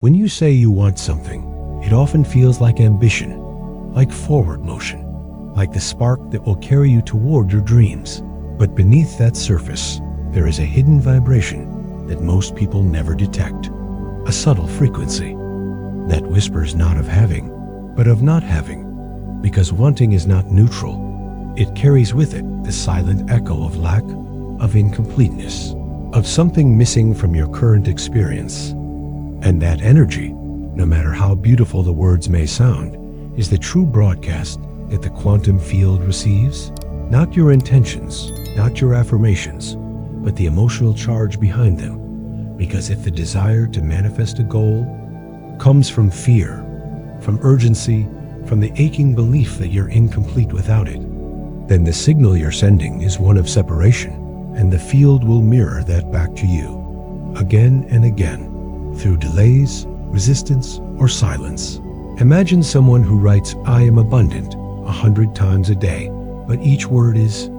When you say you want something, it often feels like ambition, like forward motion, like the spark that will carry you toward your dreams. But beneath that surface, there is a hidden vibration that most people never detect, a subtle frequency that whispers not of having, but of not having, because wanting is not neutral. It carries with it the silent echo of lack, of incompleteness, of something missing from your current experience. And that energy, no matter how beautiful the words may sound, is the true broadcast that the quantum field receives. Not your intentions, not your affirmations, but the emotional charge behind them. Because if the desire to manifest a goal comes from fear, from urgency, from the aching belief that you're incomplete without it, then the signal you're sending is one of separation, and the field will mirror that back to you, again and again, through delays, resistance, or silence. Imagine someone who writes "I am abundant" 100 times a day, but each word is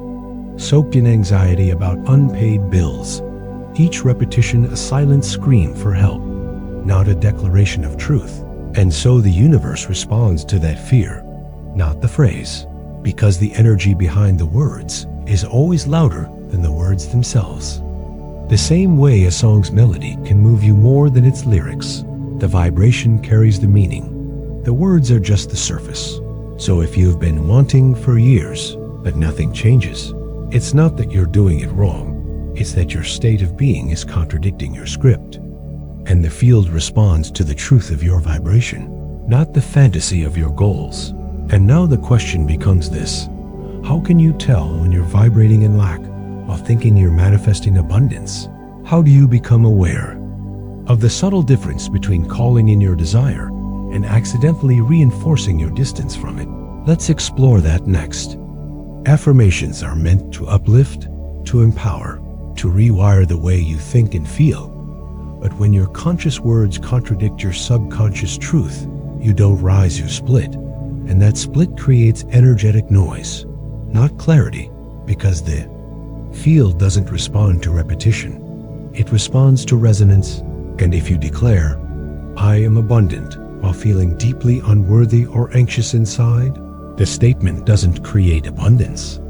soaked in anxiety about unpaid bills. Each repetition a silent scream for help, not a declaration of truth. And so the universe responds to that fear, not the phrase, because the energy behind the words is always louder than the words themselves. The same way a song's melody can move you more than its lyrics, the vibration carries the meaning. The words are just the surface. So if you've been wanting for years, but nothing changes, it's not that you're doing it wrong. It's that your state of being is contradicting your script. And the field responds to the truth of your vibration, not the fantasy of your goals. And now the question becomes this: how can you tell when you're vibrating in lack while thinking you're manifesting abundance? How do you become aware of the subtle difference between calling in your desire and accidentally reinforcing your distance from it? Let's explore that next. Affirmations are meant to uplift, to empower, to rewire the way you think and feel. But when your conscious words contradict your subconscious truth, you don't rise, you split. And that split creates energetic noise, not clarity, because the field doesn't respond to repetition. It responds to resonance. And if you declare, "I am abundant," while feeling deeply unworthy or anxious inside, the statement doesn't create abundance.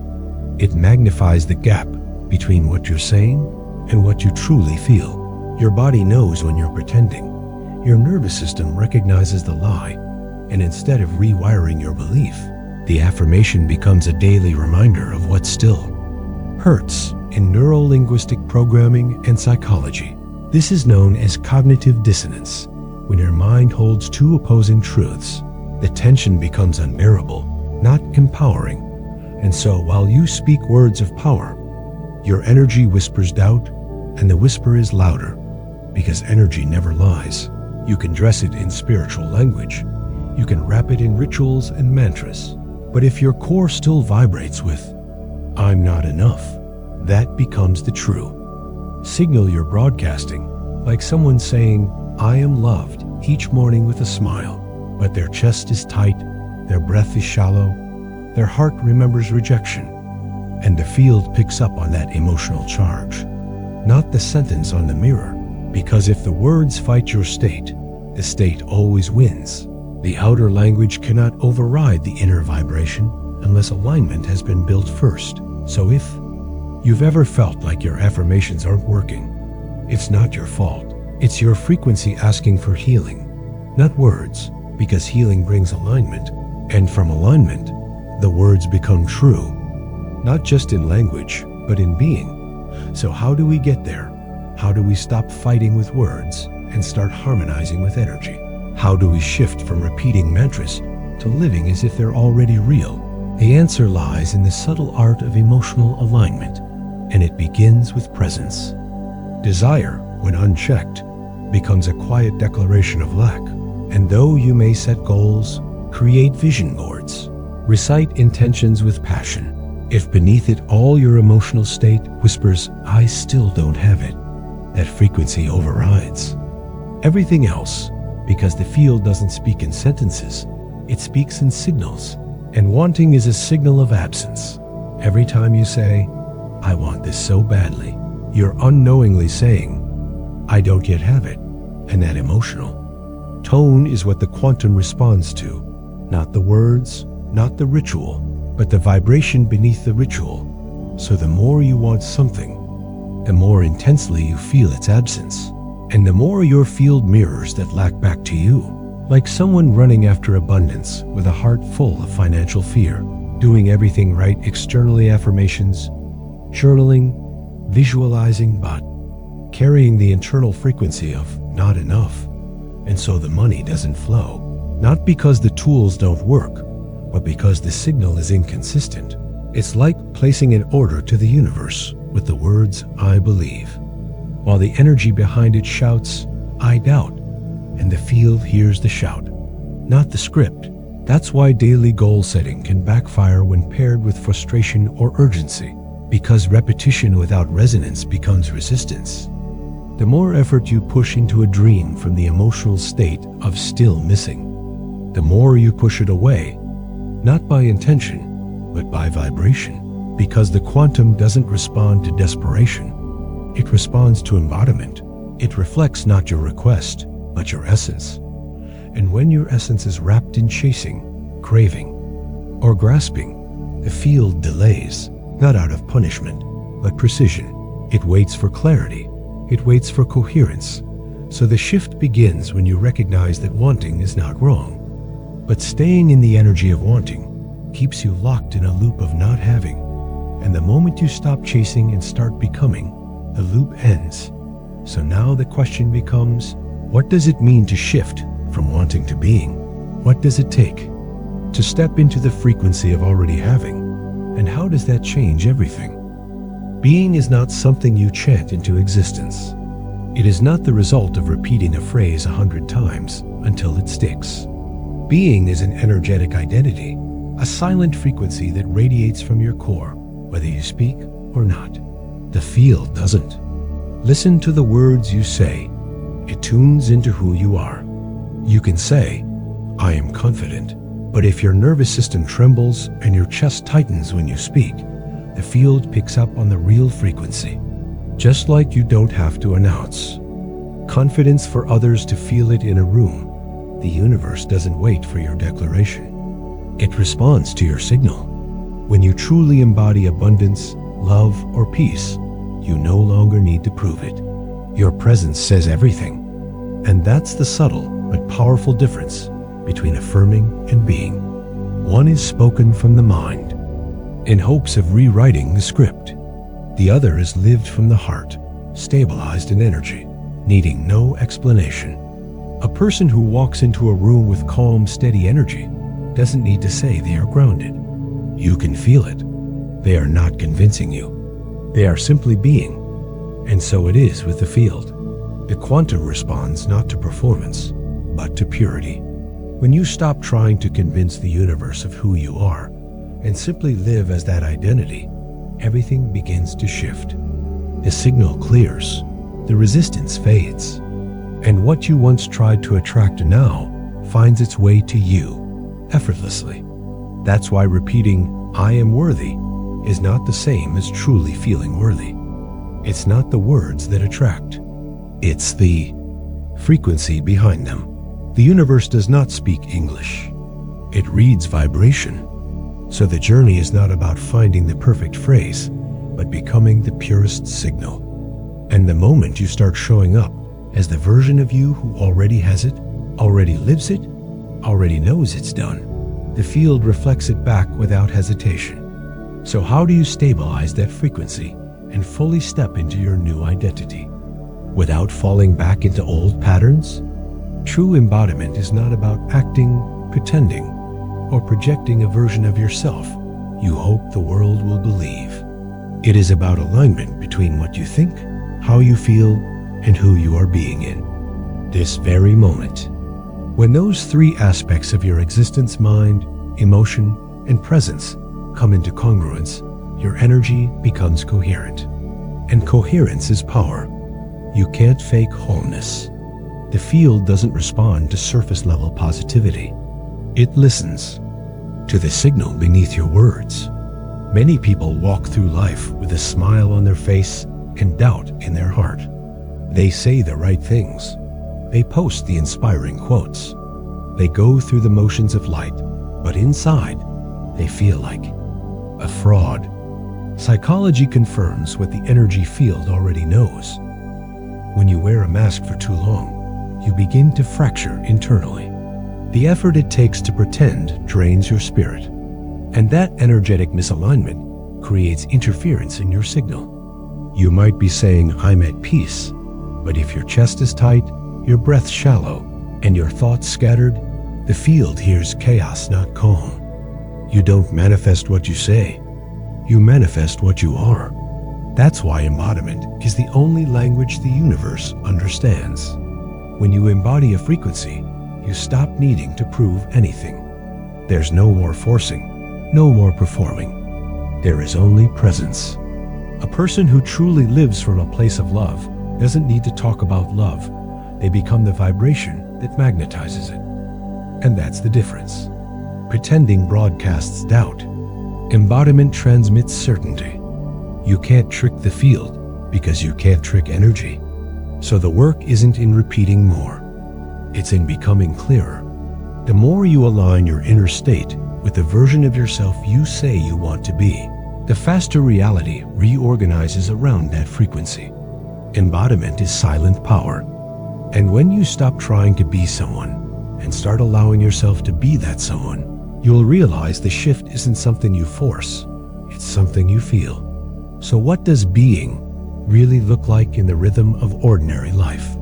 It magnifies the gap between what you're saying and what you truly feel. Your body knows when you're pretending. Your nervous system recognizes the lie. And instead of rewiring your belief, the affirmation becomes a daily reminder of what still hurts. In neuro-linguistic programming and psychology, this is known as cognitive dissonance. When your mind holds two opposing truths, the tension becomes unbearable, not empowering. And so while you speak words of power, your energy whispers doubt, and the whisper is louder, because energy never lies. You can dress it in spiritual language. You can wrap it in rituals and mantras. But if your core still vibrates with, "I'm not enough," that becomes the true signal you're broadcasting. Like someone saying, "I am loved," each morning with a smile, but their chest is tight, their breath is shallow, their heart remembers rejection. And the field picks up on that emotional charge, not the sentence on the mirror. Because if the words fight your state, the state always wins. The outer language cannot override the inner vibration unless alignment has been built first. So if you've ever felt like your affirmations aren't working, it's not your fault. It's your frequency asking for healing, not words, because healing brings alignment. And from alignment, the words become true, not just in language, but in being. So how do we get there? How do we stop fighting with words and start harmonizing with energy? How do we shift from repeating mantras to living as if they're already real? The answer lies in the subtle art of emotional alignment, and it begins with presence. Desire, when unchecked, becomes a quiet declaration of lack. And though you may set goals, create vision boards, recite intentions with passion, if beneath it all your emotional state whispers, "I still don't have it," that frequency overrides everything else. Because the field doesn't speak in sentences, it speaks in signals. And wanting is a signal of absence. Every time you say, "I want this so badly," you're unknowingly saying, "I don't yet have it." And that emotional tone is what the quantum responds to, not the words, not the ritual, but the vibration beneath the ritual. So the more you want something, the more intensely you feel its absence, and the more your field mirrors that lack back to you, like someone running after abundance with a heart full of financial fear, doing everything right externally, affirmations, journaling, visualizing, but carrying the internal frequency of not enough, and so the money doesn't flow, not because the tools don't work, but because the signal is inconsistent. It's like placing an order to the universe with the words, "I believe," while the energy behind it shouts, "I doubt," and the field hears the shout, not the script. That's why daily goal setting can backfire when paired with frustration or urgency, because repetition without resonance becomes resistance. The more effort you push into a dream from the emotional state of still missing, the more you push it away, not by intention, but by vibration. Because the quantum doesn't respond to desperation, it responds to embodiment. It reflects not your request, but your essence. And when your essence is wrapped in chasing, craving, or grasping, the field delays, not out of punishment, but precision. It waits for clarity. It waits for coherence. So the shift begins when you recognize that wanting is not wrong, but staying in the energy of wanting keeps you locked in a loop of not having. And the moment you stop chasing and start becoming, the loop ends. So now the question becomes, what does it mean to shift from wanting to being? What does it take to step into the frequency of already having? And how does that change everything? Being is not something you chant into existence. It is not the result of repeating a phrase 100 times until it sticks. Being is an energetic identity, a silent frequency that radiates from your core, whether you speak or not. The field doesn't. Listen to the words you say. It tunes into who you are. You can say, "I am confident," but if your nervous system trembles and your chest tightens when you speak, the field picks up on the real frequency. Just like you don't have to announce confidence for others to feel it in a room, the universe doesn't wait for your declaration. It responds to your signal. When you truly embody abundance, love, or peace, you no longer need to prove it. Your presence says everything. And that's the subtle but powerful difference between affirming and being. One is spoken from the mind, in hopes of rewriting the script. The other is lived from the heart, stabilized in energy, needing no explanation. A person who walks into a room with calm, steady energy doesn't need to say they are grounded. You can feel it. They are not convincing you. They are simply being. And so it is with the field. The quantum responds not to performance, but to purity. When you stop trying to convince the universe of who you are and simply live as that identity, everything begins to shift. The signal clears, the resistance fades, and what you once tried to attract now finds its way to you effortlessly. That's why repeating, "I am worthy," is not the same as truly feeling worthy. It's not the words that attract. It's the frequency behind them. The universe does not speak English. It reads vibration. So the journey is not about finding the perfect phrase, but becoming the purest signal. And the moment you start showing up as the version of you who already has it, already lives it, already knows it's done, the field reflects it back without hesitation. So how do you stabilize that frequency and fully step into your new identity without falling back into old patterns? True embodiment is not about acting, pretending, or projecting a version of yourself you hope the world will believe. It is about alignment between what you think, how you feel, and who you are being in this very moment. When those three aspects of your existence, mind, emotion, and presence, come into congruence, your energy becomes coherent. And coherence is power. You can't fake wholeness. The field doesn't respond to surface-level positivity. It listens to the signal beneath your words. Many people walk through life with a smile on their face and doubt in their heart. They say the right things. They post the inspiring quotes. They go through the motions of light, but inside, they feel like a fraud. Psychology confirms what the energy field already knows. When you wear a mask for too long, you begin to fracture internally. The effort it takes to pretend drains your spirit, and that energetic misalignment creates interference in your signal. You might be saying, "I'm at peace," but if your chest is tight, your breath shallow, and your thoughts scattered, the field hears chaos, not calm. You don't manifest what you say. You manifest what you are. That's why embodiment is the only language the universe understands. When you embody a frequency, you stop needing to prove anything. There's no more forcing, no more performing. There is only presence. A person who truly lives from a place of love doesn't need to talk about love. They become the vibration that magnetizes it. And that's the difference. Pretending broadcasts doubt. Embodiment transmits certainty. You can't trick the field because you can't trick energy. So the work isn't in repeating more. It's in becoming clearer. The more you align your inner state with the version of yourself you say you want to be, the faster reality reorganizes around that frequency. Embodiment is silent power. And when you stop trying to be someone and start allowing yourself to be that someone, you'll realize the shift isn't something you force, it's something you feel. So what does being really look like in the rhythm of ordinary life?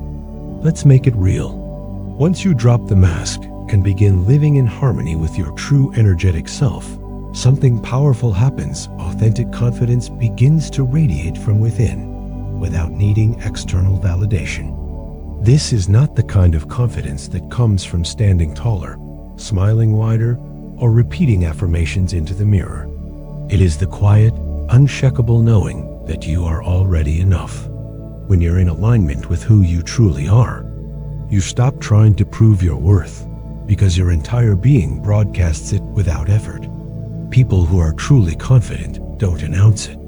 Let's make it real. Once you drop the mask and begin living in harmony with your true energetic self, something powerful happens. Authentic confidence begins to radiate from within without needing external validation. This is not the kind of confidence that comes from standing taller, smiling wider, or repeating affirmations into the mirror. It is the quiet, unshakable knowing that you are already enough. When you're in alignment with who you truly are, you stop trying to prove your worth because your entire being broadcasts it without effort. People who are truly confident don't announce it.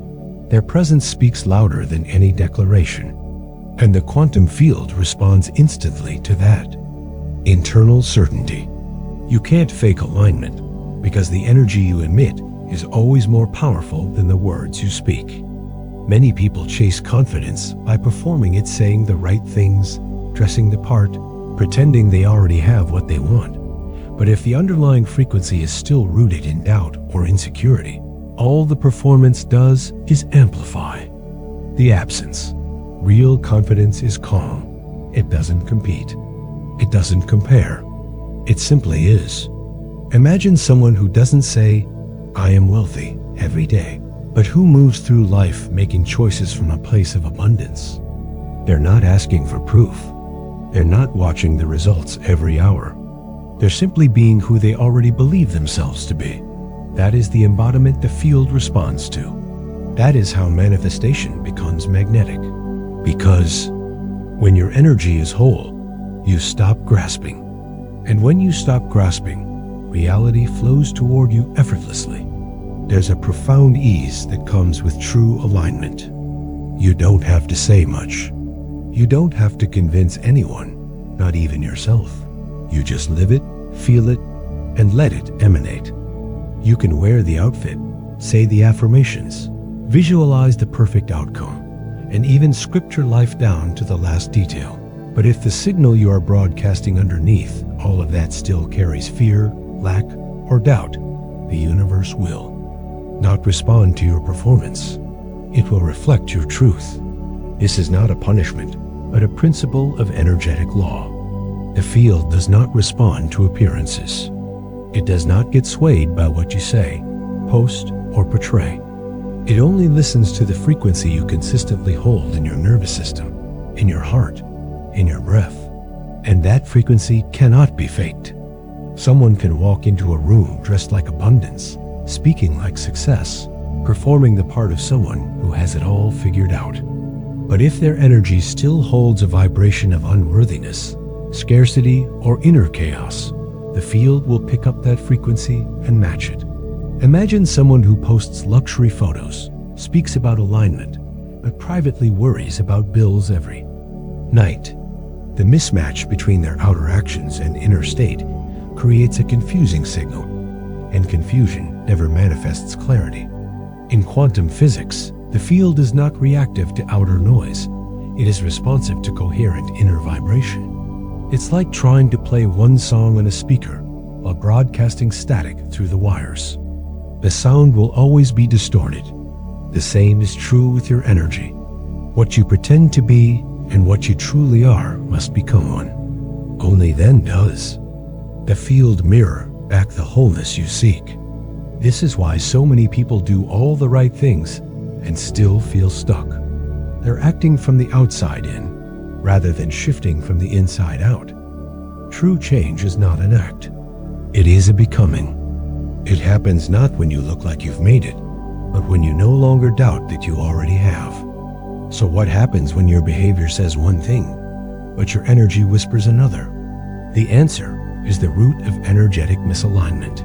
Their presence speaks louder than any declaration, and the quantum field responds instantly to that. Internal certainty. You can't fake alignment because the energy you emit is always more powerful than the words you speak. Many people chase confidence by performing it, saying the right things, dressing the part, pretending they already have what they want. But if the underlying frequency is still rooted in doubt or insecurity, all the performance does is amplify the absence. Real confidence is calm. It doesn't compete. It doesn't compare. It simply is. Imagine someone who doesn't say, "I am wealthy," every day, but who moves through life making choices from a place of abundance. They're not asking for proof. They're not watching the results every hour. They're simply being who they already believe themselves to be. That is the embodiment the field responds to. That is how manifestation becomes magnetic. Because when your energy is whole, you stop grasping. And when you stop grasping, reality flows toward you effortlessly. There's a profound ease that comes with true alignment. You don't have to say much. You don't have to convince anyone, not even yourself. You just live it, feel it, and let it emanate. You can wear the outfit, say the affirmations, visualize the perfect outcome, and even script your life down to the last detail. But if the signal you are broadcasting underneath all of that still carries fear, lack, or doubt, the universe will not respond to your performance. It will reflect your truth. This is not a punishment, but a principle of energetic law. The field does not respond to appearances. It does not get swayed by what you say, post, or portray. It only listens to the frequency you consistently hold in your nervous system, in your heart, in your breath. And that frequency cannot be faked. Someone can walk into a room dressed like abundance, speaking like success, performing the part of someone who has it all figured out. But if their energy still holds a vibration of unworthiness, scarcity, or inner chaos, the field will pick up that frequency and match it. Imagine someone who posts luxury photos, speaks about alignment, but privately worries about bills every night. The mismatch between their outer actions and inner state creates a confusing signal, and confusion never manifests clarity. In quantum physics, the field is not reactive to outer noise. It is responsive to coherent inner vibration. It's like trying to play one song on a speaker while broadcasting static through the wires. The sound will always be distorted. The same is true with your energy. What you pretend to be and what you truly are must become one. Only then does the field mirror back the wholeness you seek. This is why so many people do all the right things and still feel stuck. They're acting from the outside in, rather than shifting from the inside out. True change is not an act. It is a becoming. It happens not when you look like you've made it, but when you no longer doubt that you already have. So what happens when your behavior says one thing, but your energy whispers another? The answer is the root of energetic misalignment.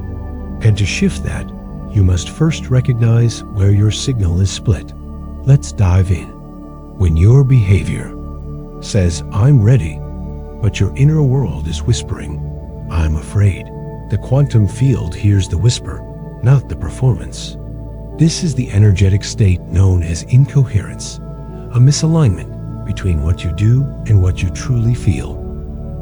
And to shift that, you must first recognize where your signal is split. Let's dive in. When your behavior says, "I'm ready," but your inner world is whispering, "I'm afraid," the quantum field hears the whisper, not the performance. This is the energetic state known as incoherence, a misalignment between what you do and what you truly feel.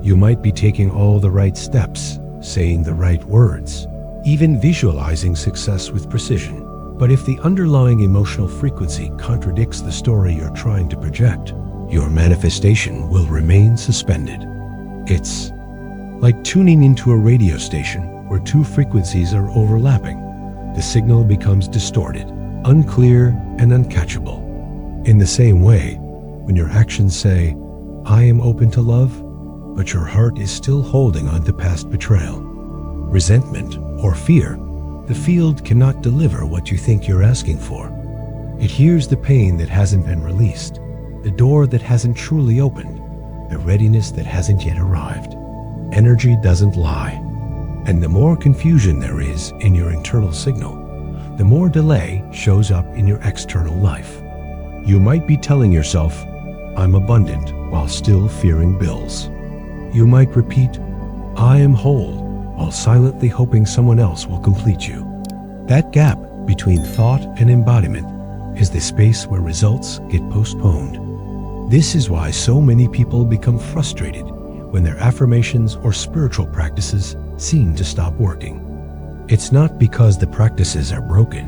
You might be taking all the right steps, saying the right words, even visualizing success with precision. But if the underlying emotional frequency contradicts the story you're trying to project, your manifestation will remain suspended. It's like tuning into a radio station where two frequencies are overlapping. The signal becomes distorted, unclear, and uncatchable. In the same way, when your actions say, "I am open to love," but your heart is still holding on to past betrayal, resentment, or fear, the field cannot deliver what you think you're asking for. It hears the pain that hasn't been released, the door that hasn't truly opened, the readiness that hasn't yet arrived. Energy doesn't lie. And the more confusion there is in your internal signal, the more delay shows up in your external life. You might be telling yourself, "I'm abundant," while still fearing bills. You might repeat, "I am whole," while silently hoping someone else will complete you. That gap between thought and embodiment is the space where results get postponed. This is why so many people become frustrated when their affirmations or spiritual practices seem to stop working. It's not because the practices are broken.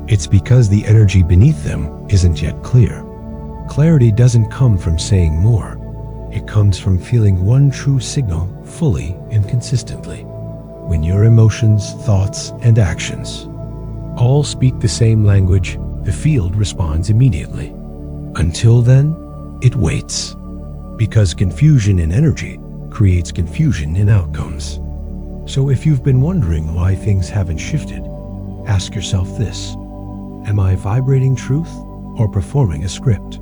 It's because the energy beneath them isn't yet clear. Clarity doesn't come from saying more. It comes from feeling one true signal fully and consistently. When your emotions, thoughts, and actions all speak the same language, the field responds immediately. Until then, it waits. Because confusion in energy creates confusion in outcomes. So if you've been wondering why things haven't shifted, ask yourself this: am I vibrating truth or performing a script?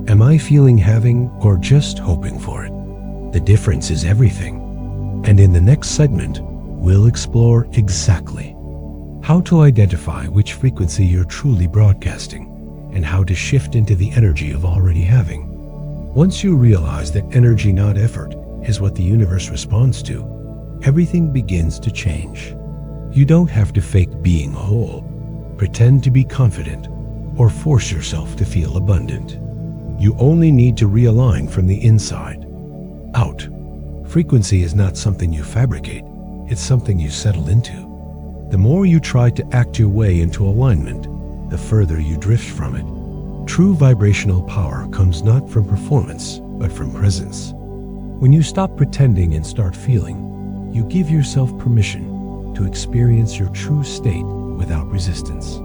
Am I feeling having or just hoping for it? The difference is everything. And in the next segment, we'll explore exactly how to identify which frequency you're truly broadcasting and how to shift into the energy of already having. Once you realize that energy, not effort, is what the universe responds to, everything begins to change. You don't have to fake being whole, pretend to be confident, or force yourself to feel abundant. You only need to realign from the inside out. Frequency is not something you fabricate, it's something you settle into. The more you try to act your way into alignment, the further you drift from it. True vibrational power comes not from performance, but from presence. When you stop pretending and start feeling, you give yourself permission to experience your true state without resistance.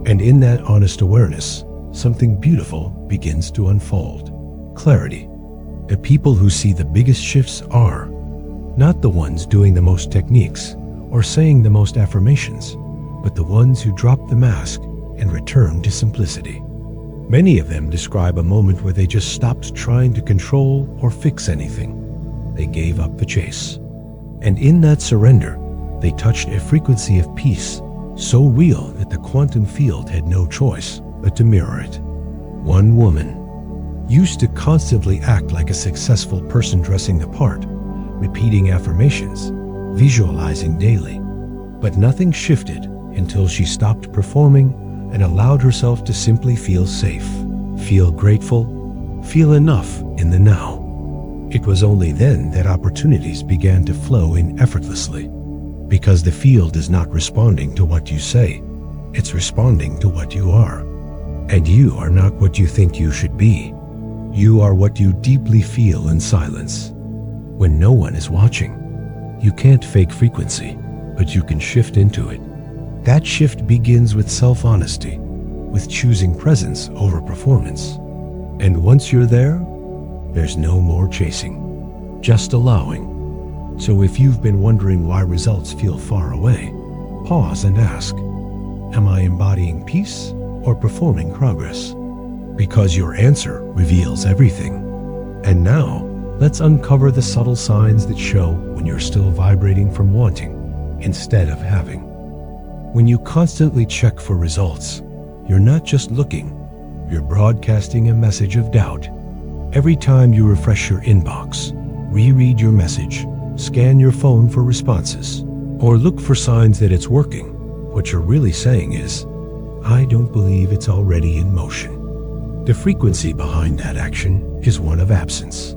And in that honest awareness, something beautiful begins to unfold. Clarity. The people who see the biggest shifts are not the ones doing the most techniques or saying the most affirmations, but the ones who drop the mask and return to simplicity. Many of them describe a moment where they just stopped trying to control or fix anything. They gave up the chase. And in that surrender, they touched a frequency of peace so real that the quantum field had no choice but to mirror it. One woman used to constantly act like a successful person dressing the part, repeating affirmations, visualizing daily. But nothing shifted until she stopped performing and allowed herself to simply feel safe, feel grateful, feel enough in the now. It was only then that opportunities began to flow in effortlessly, because the field is not responding to what you say, it's responding to what you are. And you are not what you think you should be. You are what you deeply feel in silence. When no one is watching, you can't fake frequency, but you can shift into it. That shift begins with self-honesty, with choosing presence over performance. And once you're there, there's no more chasing, just allowing. So if you've been wondering why results feel far away, pause and ask, am I embodying peace or performing progress? Because your answer reveals everything. And now, let's uncover the subtle signs that show when you're still vibrating from wanting instead of having. When you constantly check for results, you're not just looking, you're broadcasting a message of doubt. Every time you refresh your inbox, reread your message, scan your phone for responses, or look for signs that it's working, what you're really saying is, I don't believe it's already in motion. The frequency behind that action is one of absence.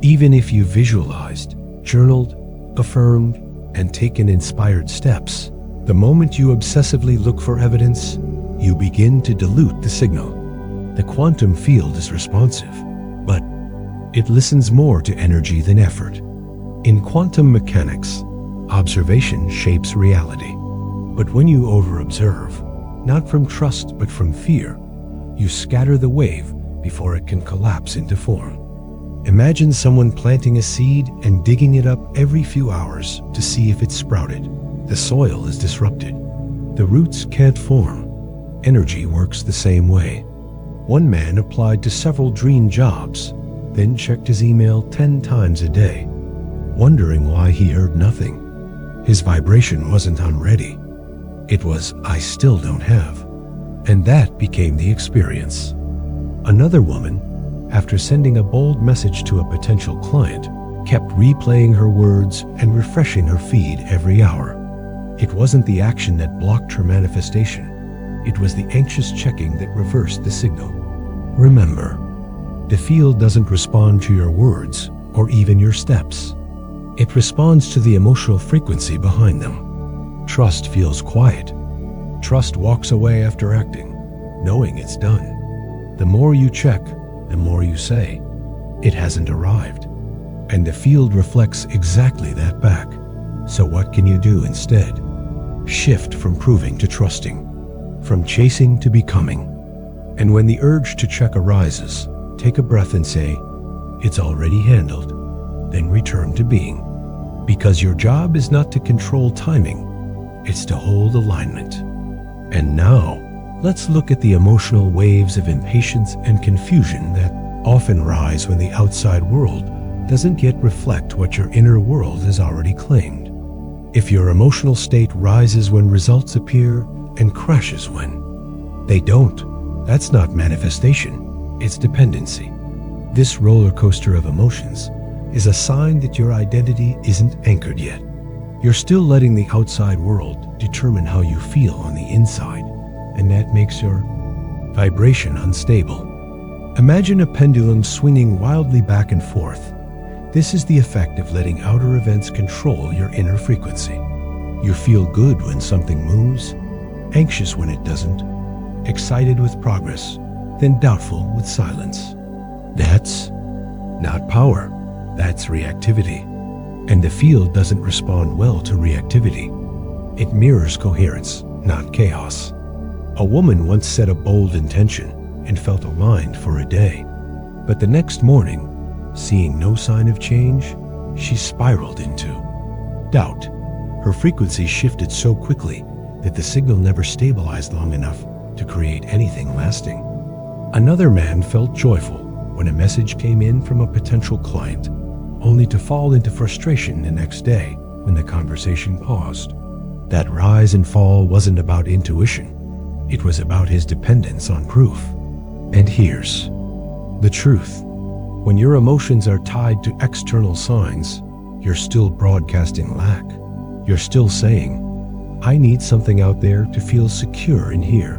Even if you visualized, journaled, affirmed, and taken inspired steps, the moment you obsessively look for evidence, you begin to dilute the signal. The quantum field is responsive, but it listens more to energy than effort. In quantum mechanics, observation shapes reality. But when you over-observe, not from trust but from fear, you scatter the wave before it can collapse into form. Imagine someone planting a seed and digging it up every few hours to see if it sprouted. The soil is disrupted. The roots can't form. Energy works the same way. One man applied to several dream jobs, then checked his email 10 times a day, wondering why he heard nothing. His vibration wasn't unready. It was, I still don't have. And that became the experience. Another woman, after sending a bold message to a potential client, kept replaying her words and refreshing her feed every hour. It wasn't the action that blocked her manifestation. It was the anxious checking that reversed the signal. Remember, the field doesn't respond to your words or even your steps. It responds to the emotional frequency behind them. Trust feels quiet. Trust walks away after acting, knowing it's done. The more you check, the more you say, it hasn't arrived. And the field reflects exactly that back. So what can you do instead? Shift from proving to trusting, from chasing to becoming. And when the urge to check arises, take a breath and say, it's already handled. Then return to being. Because your job is not to control timing, it's to hold alignment. And now, let's look at the emotional waves of impatience and confusion that often rise when the outside world doesn't yet reflect what your inner world has already claimed. If your emotional state rises when results appear and crashes when they don't, that's not manifestation, it's dependency. This roller coaster of emotions is a sign that your identity isn't anchored yet. You're still letting the outside world determine how you feel on the inside, and that makes your vibration unstable. Imagine a pendulum swinging wildly back and forth. This is the effect of letting outer events control your inner frequency. You feel good when something moves, anxious when it doesn't, excited with progress, then doubtful with silence. That's not power, that's reactivity. And the field doesn't respond well to reactivity. It mirrors coherence, not chaos. A woman once set a bold intention and felt aligned for a day. But the next morning, seeing no sign of change, she spiraled into doubt. Her frequency shifted so quickly that the signal never stabilized long enough to create anything lasting. Another man felt joyful when a message came in from a potential client, only to fall into frustration the next day when the conversation paused. That rise and fall wasn't about intuition. It was about his dependence on proof. And here's The truth. When your emotions are tied to external signs, you're still broadcasting lack. You're still saying, I need something out there to feel secure in here.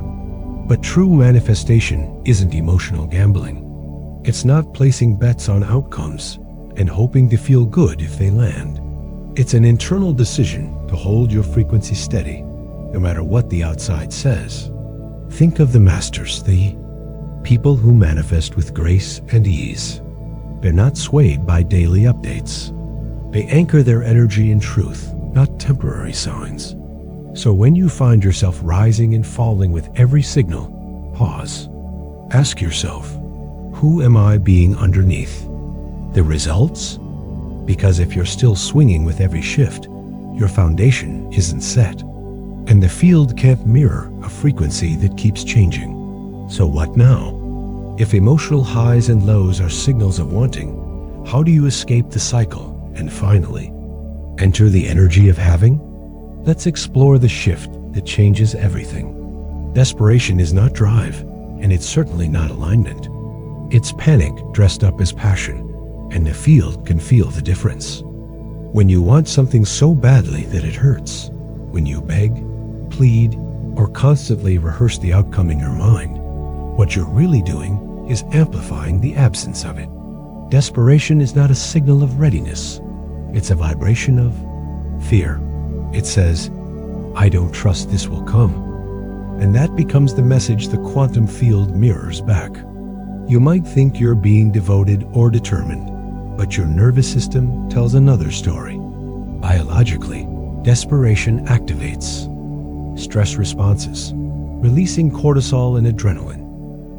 But true manifestation isn't emotional gambling. It's not placing bets on outcomes and hoping to feel good if they land. It's an internal decision to hold your frequency steady, no matter what the outside says. Think of the masters, the people who manifest with grace and ease. They're not swayed by daily updates. They anchor their energy in truth, not temporary signs. So when you find yourself rising and falling with every signal, pause. Ask yourself, who am I being underneath? The results? Because if you're still swinging with every shift, your foundation isn't set. And the field can't mirror a frequency that keeps changing. So what now? If emotional highs and lows are signals of wanting, how do you escape the cycle and finally enter the energy of having? Let's explore the shift that changes everything. Desperation is not drive, and it's certainly not alignment. It's panic dressed up as passion, and the field can feel the difference. When you want something so badly that it hurts, when you beg, plead, or constantly rehearse the outcome in your mind, what you're really doing is amplifying the absence of it. Desperation is not a signal of readiness. It's a vibration of fear. It says, I don't trust this will come. And that becomes the message the quantum field mirrors back. You might think you're being devoted or determined, but your nervous system tells another story. Biologically, desperation activates stress responses, releasing cortisol and adrenaline,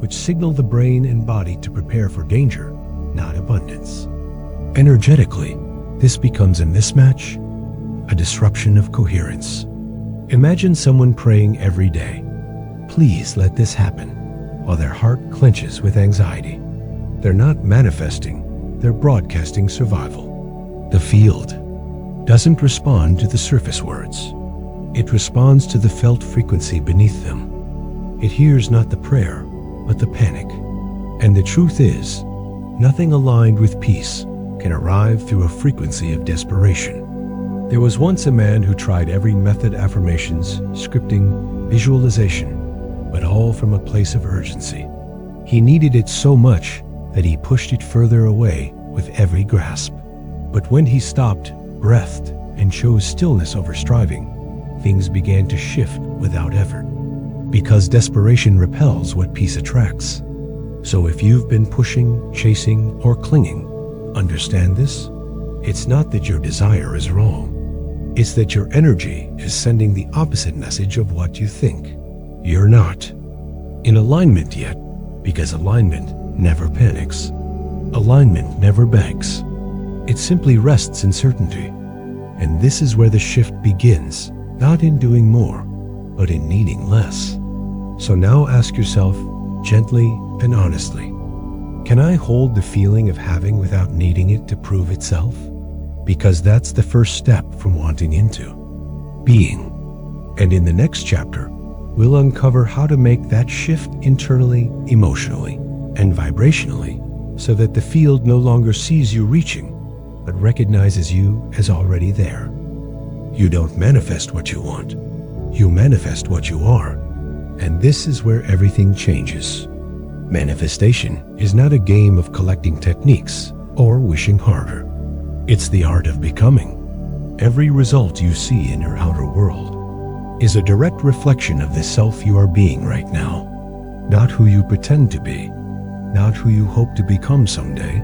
which signal the brain and body to prepare for danger, not abundance. Energetically, this becomes a mismatch, a disruption of coherence. Imagine someone praying every day, please let this happen, while their heart clenches with anxiety. They're not manifesting, they're broadcasting survival. The field doesn't respond to the surface words. It responds to the felt frequency beneath them. It hears not the prayer, but the panic. And the truth is, nothing aligned with peace can arrive through a frequency of desperation. There was once a man who tried every method: affirmations, scripting, visualization, but all from a place of urgency. He needed it so much that he pushed it further away with every grasp. But when he stopped, breathed, and chose stillness over striving, things began to shift without effort. Because desperation repels what peace attracts. So if you've been pushing, chasing, or clinging, understand this. It's not that your desire is wrong. It's that your energy is sending the opposite message of what you think. You're not in alignment yet, because alignment never panics. Alignment never begs. It simply rests in certainty. And this is where the shift begins, not in doing more, but in needing less. So now ask yourself, gently and honestly, can I hold the feeling of having without needing it to prove itself? Because that's the first step from wanting into being. And in the next chapter, we'll uncover how to make that shift internally, emotionally, and vibrationally, so that the field no longer sees you reaching, but recognizes you as already there. You don't manifest what you want. You manifest what you are. And this is where everything changes. Manifestation is not a game of collecting techniques or wishing harder. It's the art of becoming. Every result you see in your outer world is a direct reflection of the self you are being right now. Not who you pretend to be, not who you hope to become someday,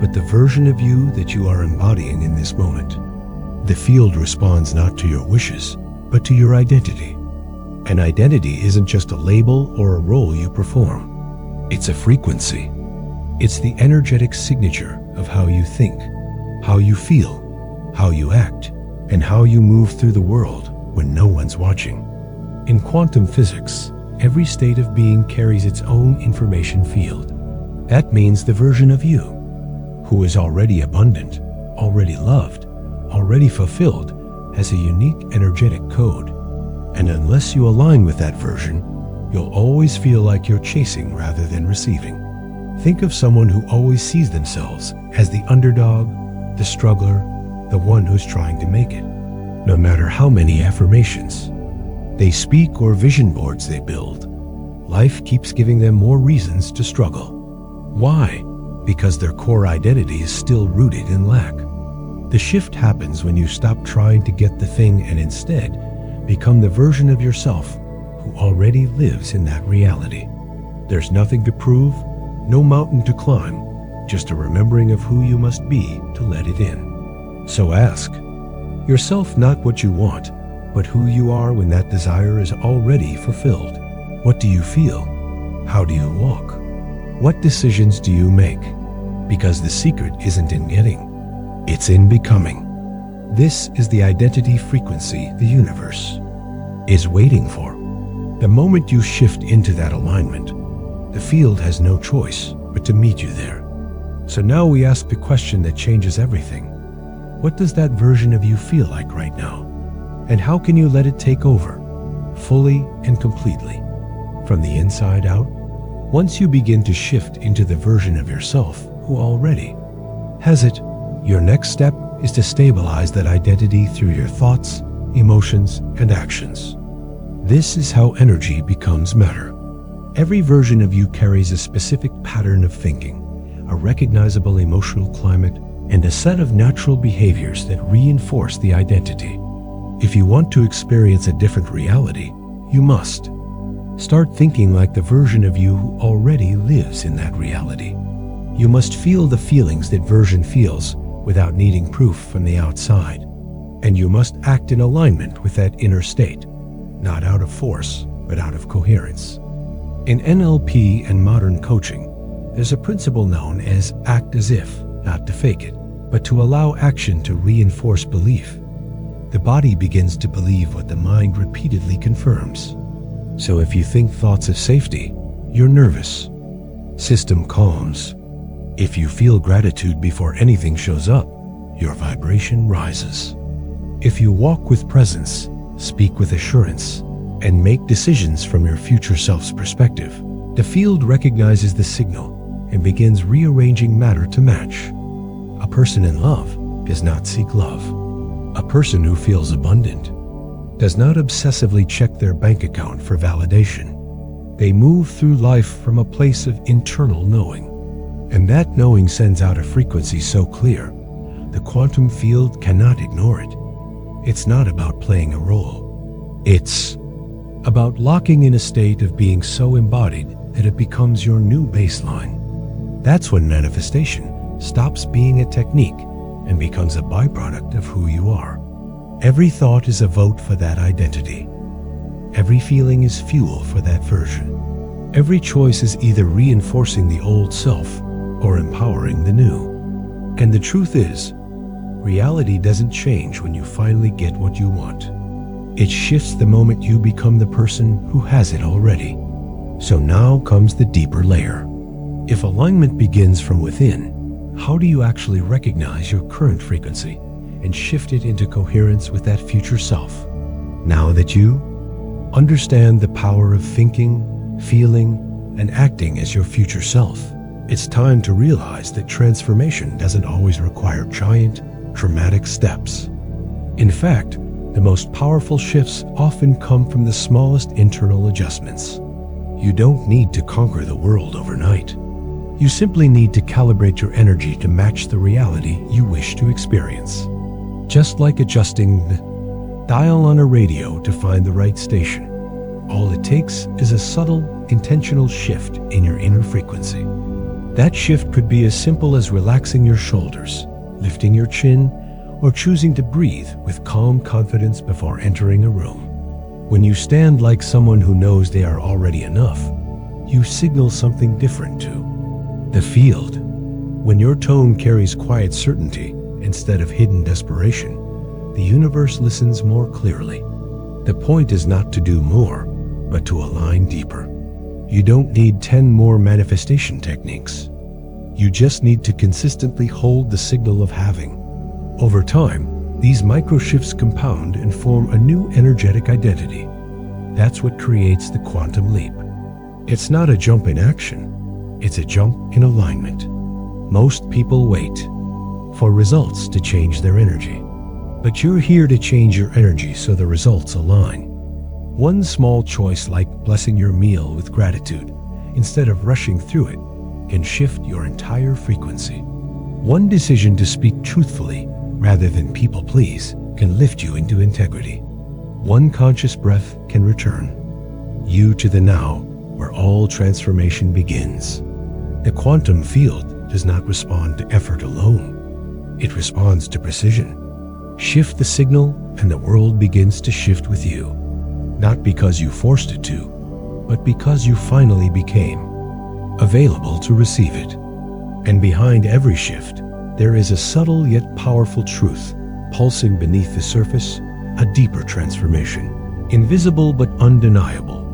but the version of you that you are embodying in this moment. The field responds not to your wishes, but to your identity. An identity isn't just a label or a role you perform. It's a frequency. It's the energetic signature of how you think, how you feel, how you act, and how you move through the world when no one's watching. In quantum physics, every state of being carries its own information field. That means the version of you, who is already abundant, already loved, already fulfilled, has a unique energetic code. And unless you align with that version, you'll always feel like you're chasing rather than receiving. Think of someone who always sees themselves as the underdog, the struggler, the one who's trying to make it. No matter how many affirmations they speak or vision boards they build, life keeps giving them more reasons to struggle. Why? Because their core identity is still rooted in lack. The shift happens when you stop trying to get the thing and instead become the version of yourself who already lives in that reality. There's nothing to prove, no mountain to climb, just a remembering of who you must be to let it in. So ask yourself not what you want, but who you are when that desire is already fulfilled. What do you feel? How do you walk? What decisions do you make? Because the secret isn't in getting, it's in becoming. This is the identity frequency the universe is waiting for. The moment you shift into that alignment, the field has no choice but to meet you there. So now we ask the question that changes everything. What does that version of you feel like right now? And how can you let it take over, fully and completely, from the inside out? Once you begin to shift into the version of yourself who already has it, your next step is to stabilize that identity through your thoughts, emotions, and actions. This is how energy becomes matter. Every version of you carries a specific pattern of thinking, a recognizable emotional climate, and a set of natural behaviors that reinforce the identity. If you want to experience a different reality, you must start thinking like the version of you who already lives in that reality. You must feel the feelings that version feels without needing proof from the outside. And you must act in alignment with that inner state, not out of force, but out of coherence. In NLP and modern coaching, there's a principle known as act as if, not to fake it, but to allow action to reinforce belief. The body begins to believe what the mind repeatedly confirms. So if you think thoughts of safety, you're nervous. System calms. If you feel gratitude before anything shows up, your vibration rises. If you walk with presence, speak with assurance, and make decisions from your future self's perspective, the field recognizes the signal and begins rearranging matter to match. A person in love does not seek love. A person who feels abundant does not obsessively check their bank account for validation. They move through life from a place of internal knowing. And that knowing sends out a frequency so clear, the quantum field cannot ignore it. It's not about playing a role. It's about locking in a state of being so embodied that it becomes your new baseline. That's when manifestation stops being a technique and becomes a byproduct of who you are. Every thought is a vote for that identity. Every feeling is fuel for that version. Every choice is either reinforcing the old self or empowering the new. And the truth is, reality doesn't change when you finally get what you want. It shifts the moment you become the person who has it already. So now comes the deeper layer. If alignment begins from within, how do you actually recognize your current frequency and shift it into coherence with that future self? Now that you understand the power of thinking, feeling, and acting as your future self, it's time to realize that transformation doesn't always require giant, dramatic steps. In fact, the most powerful shifts often come from the smallest internal adjustments. You don't need to conquer the world overnight. You simply need to calibrate your energy to match the reality you wish to experience. Just like adjusting the dial on a radio to find the right station, all it takes is a subtle, intentional shift in your inner frequency. That shift could be as simple as relaxing your shoulders, lifting your chin, or choosing to breathe with calm confidence before entering a room. When you stand like someone who knows they are already enough, you signal something different to the field. When your tone carries quiet certainty instead of hidden desperation, the universe listens more clearly. The point is not to do more, but to align deeper. You don't need 10 more manifestation techniques. You just need to consistently hold the signal of having. Over time, these micro shifts compound and form a new energetic identity. That's what creates the quantum leap. It's not a jump in action. It's a jump in alignment. Most people wait for results to change their energy. But you're here to change your energy so the results align. One small choice, like blessing your meal with gratitude instead of rushing through it, can shift your entire frequency. One decision to speak truthfully rather than people please can lift you into integrity. One conscious breath can return you to the now, where all transformation begins. The quantum field does not respond to effort alone. It responds to precision. Shift the signal and the world begins to shift with you. Not because you forced it to, but because you finally became available to receive it. And behind every shift, there is a subtle yet powerful truth pulsing beneath the surface, a deeper transformation, invisible but undeniable,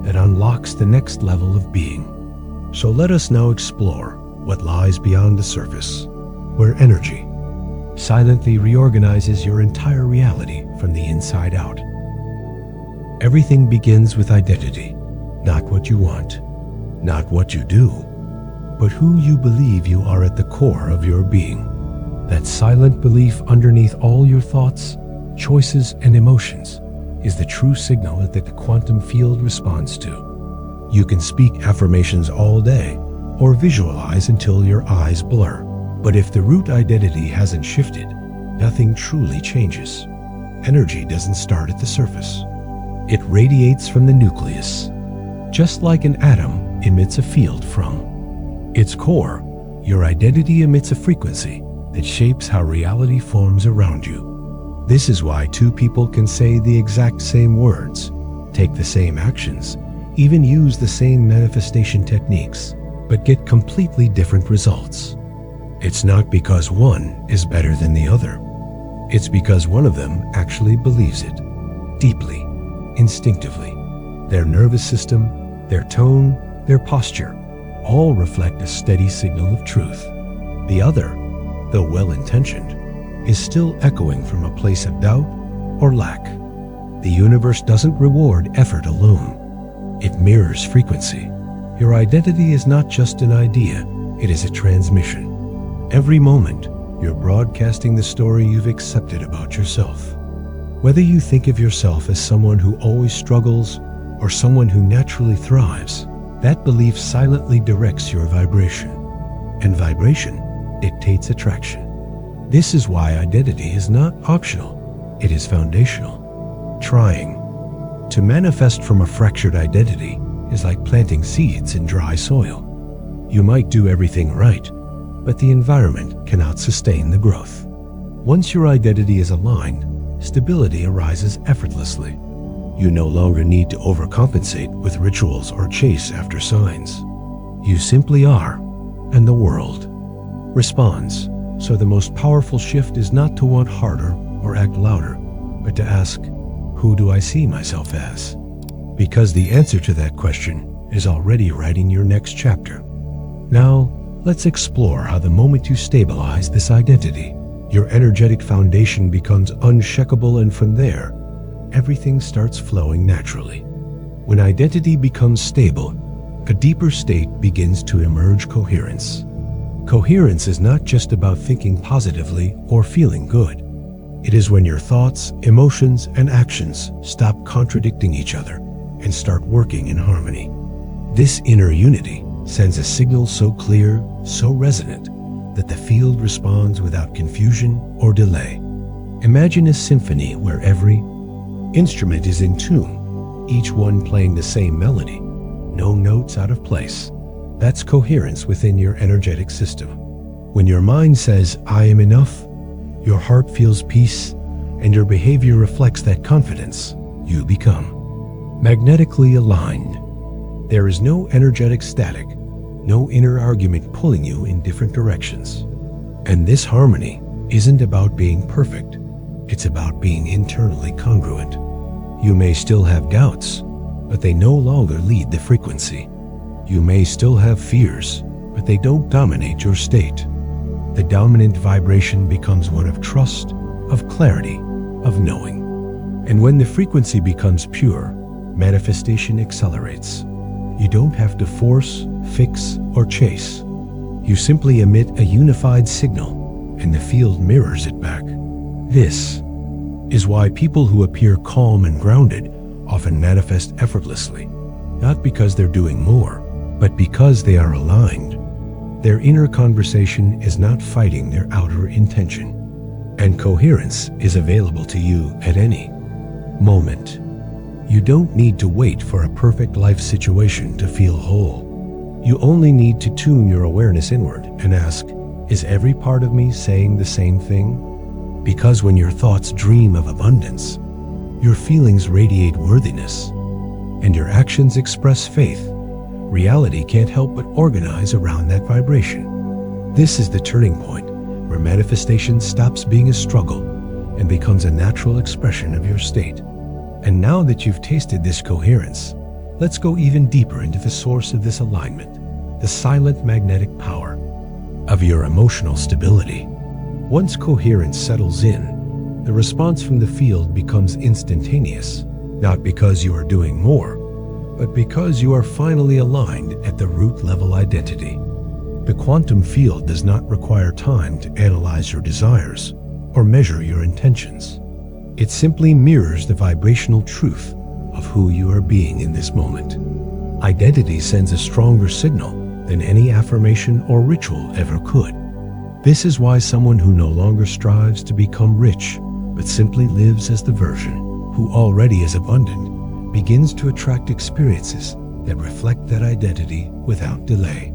that unlocks the next level of being. So let us now explore what lies beyond the surface, where energy silently reorganizes your entire reality from the inside out. Everything begins with identity, not what you want, not what you do, but who you believe you are at the core of your being. That silent belief underneath all your thoughts, choices, and emotions is the true signal that the quantum field responds to. You can speak affirmations all day or visualize until your eyes blur. But if the root identity hasn't shifted, nothing truly changes. Energy doesn't start at the surface. It radiates from the nucleus, just like an atom emits a field from its core. Your identity emits a frequency that shapes how reality forms around you. This is why two people can say the exact same words, take the same actions, even use the same manifestation techniques, but get completely different results. It's not because one is better than the other. It's because one of them actually believes it, deeply, instinctively. Their nervous system, their tone, their posture, all reflect a steady signal of truth. The other, though well-intentioned, is still echoing from a place of doubt or lack. The universe doesn't reward effort alone. It mirrors frequency. Your identity is not just an idea, it is a transmission. Every moment, you're broadcasting the story you've accepted about yourself. Whether you think of yourself as someone who always struggles or someone who naturally thrives, that belief silently directs your vibration. And vibration dictates attraction. This is why identity is not optional, it is foundational. Trying to manifest from a fractured identity is like planting seeds in dry soil. You might do everything right, but the environment cannot sustain the growth. Once your identity is aligned, stability arises effortlessly. You no longer need to overcompensate with rituals or chase after signs. You simply are, and the world responds. So the most powerful shift is not to want harder or act louder, but to ask, who do I see myself as? Because the answer to that question is already writing your next chapter. Now, let's explore how the moment you stabilize this identity, your energetic foundation becomes unshakable, and from there, everything starts flowing naturally. When identity becomes stable, a deeper state begins to emerge: coherence. Coherence is not just about thinking positively or feeling good. It is when your thoughts, emotions, and actions stop contradicting each other and start working in harmony. This inner unity sends a signal so clear, so resonant, that the field responds without confusion or delay. Imagine a symphony where every instrument is in tune, each one playing the same melody, no notes out of place. That's coherence within your energetic system. When your mind says, I am enough, your heart feels peace, and your behavior reflects that confidence, you become magnetically aligned. There is no energetic static, no inner argument pulling you in different directions. And this harmony isn't about being perfect, it's about being internally congruent. You may still have doubts, but they no longer lead the frequency. You may still have fears, but they don't dominate your state. The dominant vibration becomes one of trust, of clarity, of knowing. And when the frequency becomes pure, manifestation accelerates. You don't have to force fix, or chase. You simply emit a unified signal, and the field mirrors it back. This is why people who appear calm and grounded often manifest effortlessly, not because they're doing more, but because they are aligned. Their inner conversation is not fighting their outer intention, and coherence is available to you at any moment. You don't need to wait for a perfect life situation to feel whole. You only need to tune your awareness inward and ask, is every part of me saying the same thing? Because when your thoughts dream of abundance, your feelings radiate worthiness, and your actions express faith, reality can't help but organize around that vibration. This is the turning point where manifestation stops being a struggle and becomes a natural expression of your state. And now that you've tasted this coherence, let's go even deeper into the source of this alignment, the silent magnetic power of your emotional stability. Once coherence settles in, the response from the field becomes instantaneous, not because you are doing more, but because you are finally aligned at the root level identity. The quantum field does not require time to analyze your desires or measure your intentions. It simply mirrors the vibrational truth of who you are being in this moment. Identity sends a stronger signal than any affirmation or ritual ever could. This is why someone who no longer strives to become rich, but simply lives as the version who already is abundant, begins to attract experiences that reflect that identity without delay.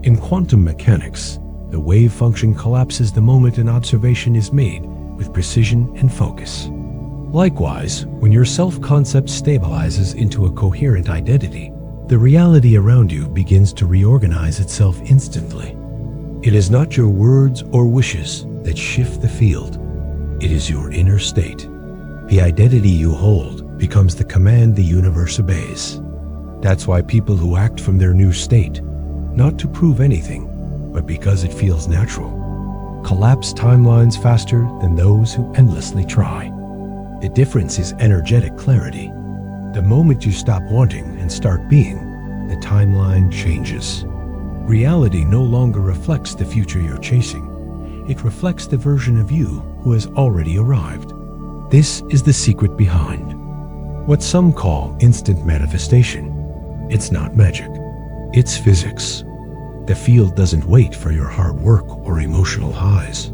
In quantum mechanics, the wave function collapses the moment an observation is made with precision and focus. Likewise, when your self-concept stabilizes into a coherent identity, the reality around you begins to reorganize itself instantly. It is not your words or wishes that shift the field. It is your inner state. The identity you hold becomes the command the universe obeys. That's why people who act from their new state, not to prove anything, but because it feels natural, collapse timelines faster than those who endlessly try. The difference is energetic clarity. The moment you stop wanting and start being, the timeline changes. Reality no longer reflects the future you're chasing. It reflects the version of you who has already arrived. This is the secret behind what some call instant manifestation. It's not magic. It's physics. The field doesn't wait for your hard work or emotional highs.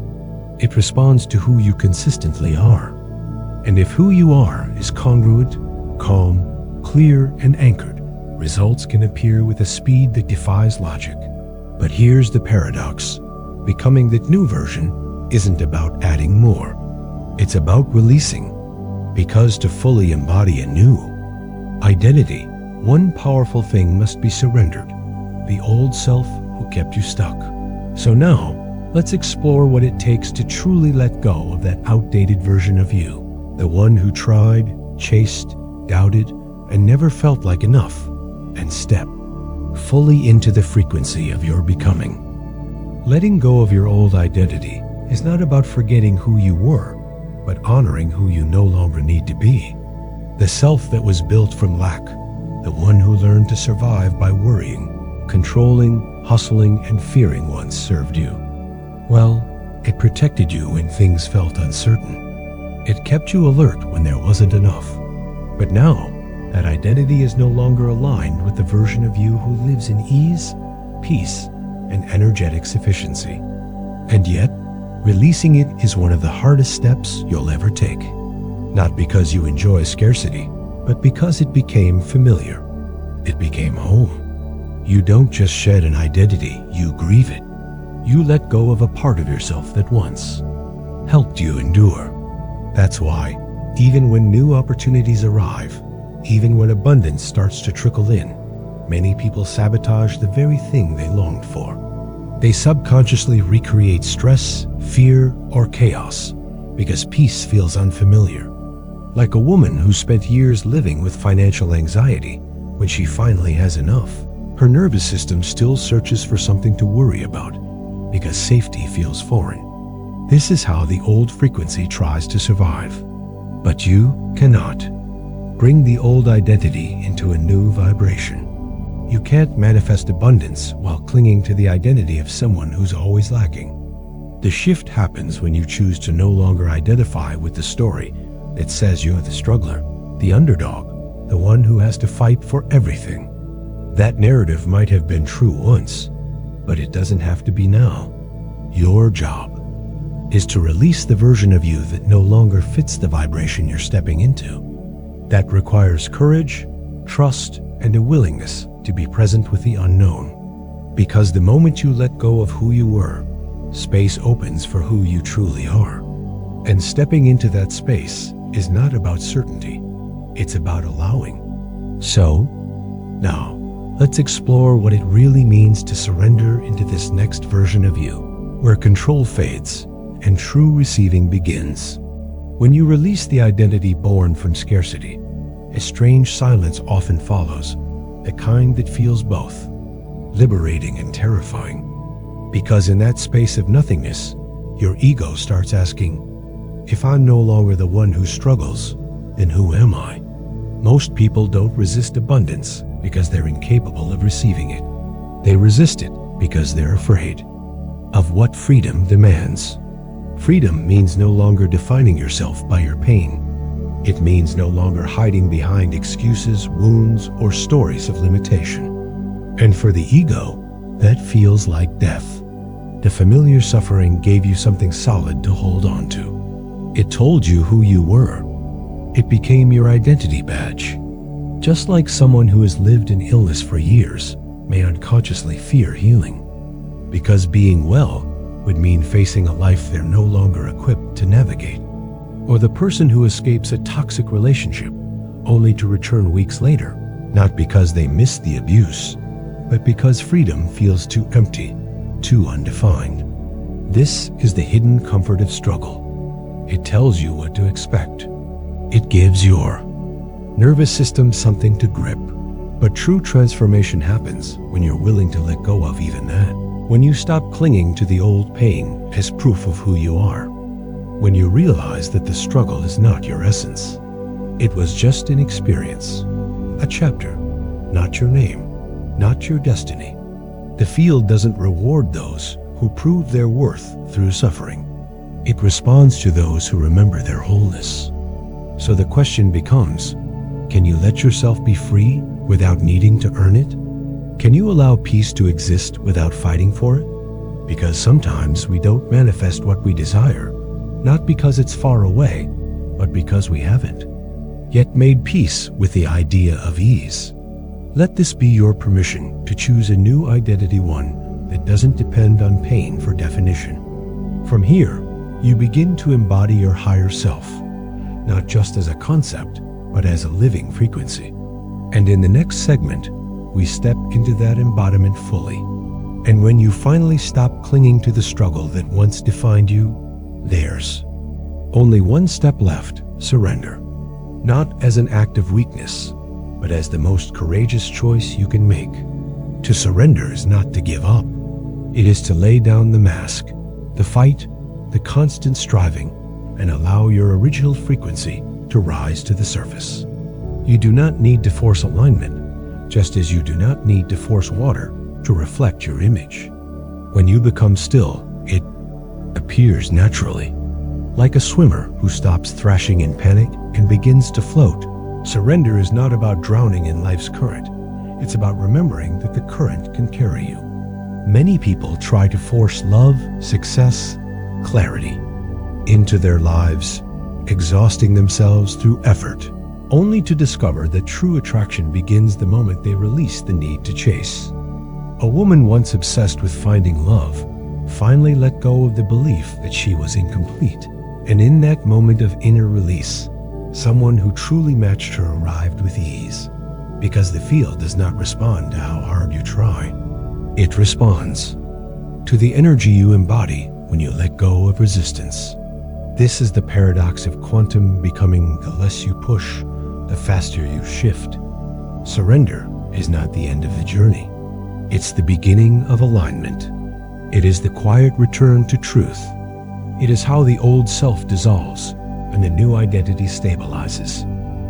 It responds to who you consistently are. And if who you are is congruent, calm, clear, and anchored, results can appear with a speed that defies logic. But here's the paradox. Becoming that new version isn't about adding more. It's about releasing. Because to fully embody a new identity, one powerful thing must be surrendered: the old self who kept you stuck. So now, let's explore what it takes to truly let go of that outdated version of you, the one who tried, chased, doubted, and never felt like enough, and step fully into the frequency of your becoming. Letting go of your old identity is not about forgetting who you were, but honoring who you no longer need to be. The self that was built from lack, the one who learned to survive by worrying, controlling, hustling, and fearing once served you. Well, it protected you when things felt uncertain. It kept you alert when there wasn't enough. But now, that identity is no longer aligned with the version of you who lives in ease, peace, and energetic sufficiency. And yet, releasing it is one of the hardest steps you'll ever take. Not because you enjoy scarcity, but because it became familiar. It became home. You don't just shed an identity, you grieve it. You let go of a part of yourself that once helped you endure. That's why, even when new opportunities arrive, even when abundance starts to trickle in, many people sabotage the very thing they longed for. They subconsciously recreate stress, fear, or chaos because peace feels unfamiliar. Like a woman who spent years living with financial anxiety, when she finally has enough, her nervous system still searches for something to worry about because safety feels foreign. This is how the old frequency tries to survive. But you cannot. Bring the old identity into a new vibration. You can't manifest abundance while clinging to the identity of someone who's always lacking. The shift happens when you choose to no longer identify with the story that says you're the struggler, the underdog, the one who has to fight for everything. That narrative might have been true once, but it doesn't have to be now. Your job is to release the version of you that no longer fits the vibration you're stepping into. That requires courage, trust, and a willingness to be present with the unknown. Because the moment you let go of who you were, space opens for who you truly are. And stepping into that space is not about certainty, it's about allowing. So, now, let's explore what it really means to surrender into this next version of you, where control fades and true receiving begins. When you release the identity born from scarcity, a strange silence often follows, the kind that feels both liberating and terrifying. Because in that space of nothingness, your ego starts asking, if I'm no longer the one who struggles, then who am I? Most people don't resist abundance because they're incapable of receiving it. They resist it because they're afraid of what freedom demands. Freedom means no longer defining yourself by your pain. It means no longer hiding behind excuses, wounds, or stories of limitation. And for the ego, that feels like death. The familiar suffering gave you something solid to hold on to. It told you who you were. It became your identity badge. Just like someone who has lived in illness for years may unconsciously fear healing, because being well would mean facing a life they're no longer equipped to navigate. Or the person who escapes a toxic relationship only to return weeks later, not because they missed the abuse, but because freedom feels too empty, too undefined. This is the hidden comfort of struggle. It tells you what to expect. It gives your nervous system something to grip. But true transformation happens when you're willing to let go of even that. When you stop clinging to the old pain as proof of who you are. When you realize that the struggle is not your essence. It was just an experience, a chapter, not your name, not your destiny. The field doesn't reward those who prove their worth through suffering. It responds to those who remember their wholeness. So the question becomes, can you let yourself be free without needing to earn it? Can you allow peace to exist without fighting for it? Because sometimes we don't manifest what we desire, not because it's far away, but because we haven't yet made peace with the idea of ease. Let this be your permission to choose a new identity, one that doesn't depend on pain for definition. From here, you begin to embody your higher self, not just as a concept, but as a living frequency. And in the next segment, we step into that embodiment fully. And when you finally stop clinging to the struggle that once defined you, there's only one step left: surrender. Not as an act of weakness, but as the most courageous choice you can make. To surrender is not to give up. It is to lay down the mask, the fight, the constant striving, and allow your original frequency to rise to the surface. You do not need to force alignment, just as you do not need to force water to reflect your image. When you become still, it appears naturally. Like a swimmer who stops thrashing in panic and begins to float. Surrender is not about drowning in life's current. It's about remembering that the current can carry you. Many people try to force love, success, clarity into their lives, exhausting themselves through effort, only to discover that true attraction begins the moment they release the need to chase. A woman once obsessed with finding love finally let go of the belief that she was incomplete. And in that moment of inner release, someone who truly matched her arrived with ease. Because the field does not respond to how hard you try. It responds to the energy you embody when you let go of resistance. This is the paradox of quantum becoming. The less you push, the faster you shift. Surrender is not the end of the journey. It's the beginning of alignment. It is the quiet return to truth. It is how the old self dissolves and the new identity stabilizes.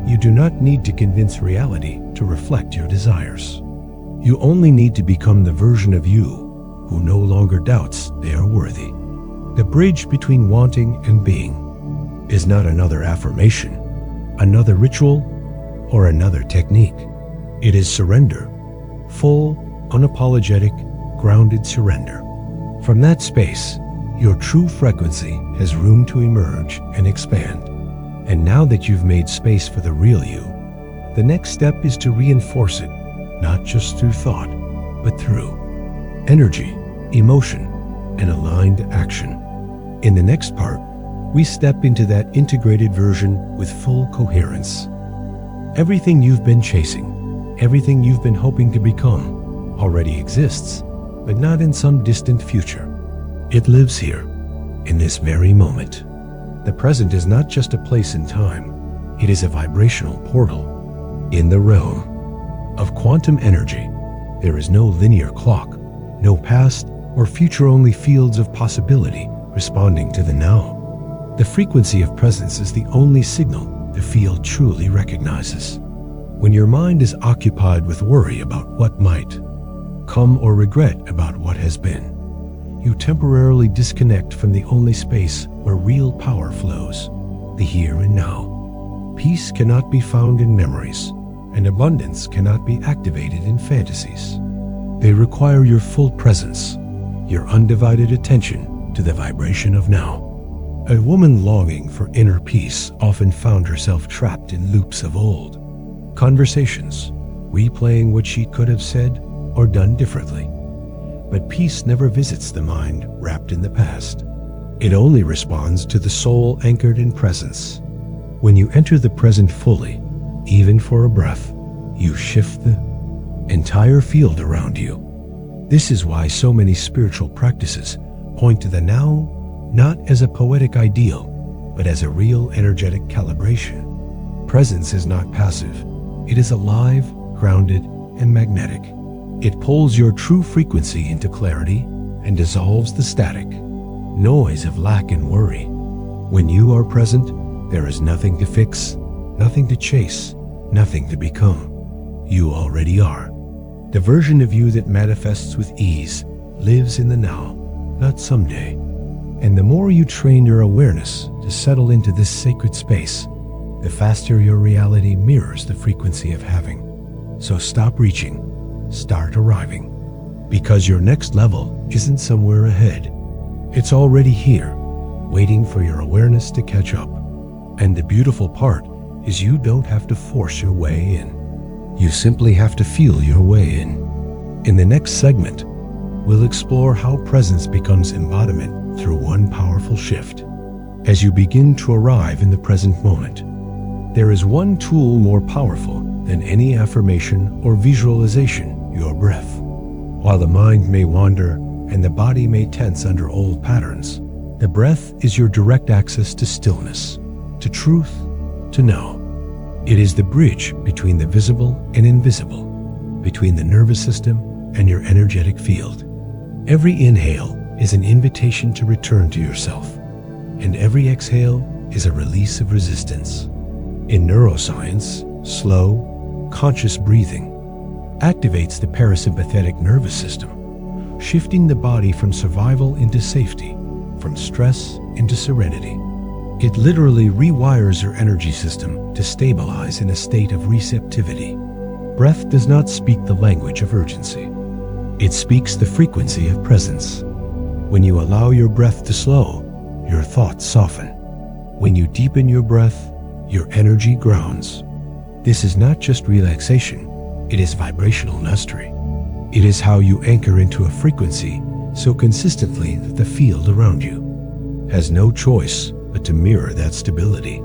You do not need to convince reality to reflect your desires. You only need to become the version of you who no longer doubts they are worthy. The bridge between wanting and being is not another affirmation, another ritual, or another technique. It is surrender, full, unapologetic, grounded surrender. From that space, your true frequency has room to emerge and expand. And now that you've made space for the real you, the next step is to reinforce it, not just through thought, but through energy, emotion, and aligned action. In the next part, we step into that integrated version with full coherence. Everything you've been chasing, everything you've been hoping to become, already exists, but not in some distant future. It lives here, in this very moment. The present is not just a place in time, it is a vibrational portal. In the realm of quantum energy, there is no linear clock, no past or future-only fields of possibility responding to the now. The frequency of presence is the only signal the field truly recognizes. When your mind is occupied with worry about what might come or regret about what has been, you temporarily disconnect from the only space where real power flows, the here and now. Peace cannot be found in memories, and abundance cannot be activated in fantasies. They require your full presence, your undivided attention to the vibration of now. A woman longing for inner peace often found herself trapped in loops of old conversations, replaying what she could have said or done differently. But peace never visits the mind wrapped in the past. It only responds to the soul anchored in presence. When you enter the present fully, even for a breath, you shift the entire field around you. This is why so many spiritual practices point to the now not as a poetic ideal, but as a real energetic calibration. Presence is not passive. It is alive, grounded, and magnetic. It pulls your true frequency into clarity and dissolves the static noise of lack and worry. When you are present, there is nothing to fix, nothing to chase, nothing to become. You already are. The version of you that manifests with ease lives in the now, not someday. And the more you train your awareness to settle into this sacred space, the faster your reality mirrors the frequency of having. So stop reaching, start arriving. Because your next level isn't somewhere ahead. It's already here, waiting for your awareness to catch up. And the beautiful part is you don't have to force your way in. You simply have to feel your way in. In the next segment, we'll explore how presence becomes embodiment through one powerful shift. As you begin to arrive in the present moment, there is one tool more powerful than any affirmation or visualization: your breath. While the mind may wander and the body may tense under old patterns, the breath is your direct access to stillness, to truth, to know. It is the bridge between the visible and invisible, between the nervous system and your energetic field. Every inhale is an invitation to return to yourself, and every exhale is a release of resistance. In neuroscience, slow, conscious breathing activates the parasympathetic nervous system, shifting the body from survival into safety, from stress into serenity. It literally rewires your energy system to stabilize in a state of receptivity. Breath does not speak the language of urgency. It speaks the frequency of presence. When you allow your breath to slow, your thoughts soften. When you deepen your breath, your energy grounds. This is not just relaxation, it is vibrational mastery. It is how you anchor into a frequency so consistently that the field around you has no choice but to mirror that stability.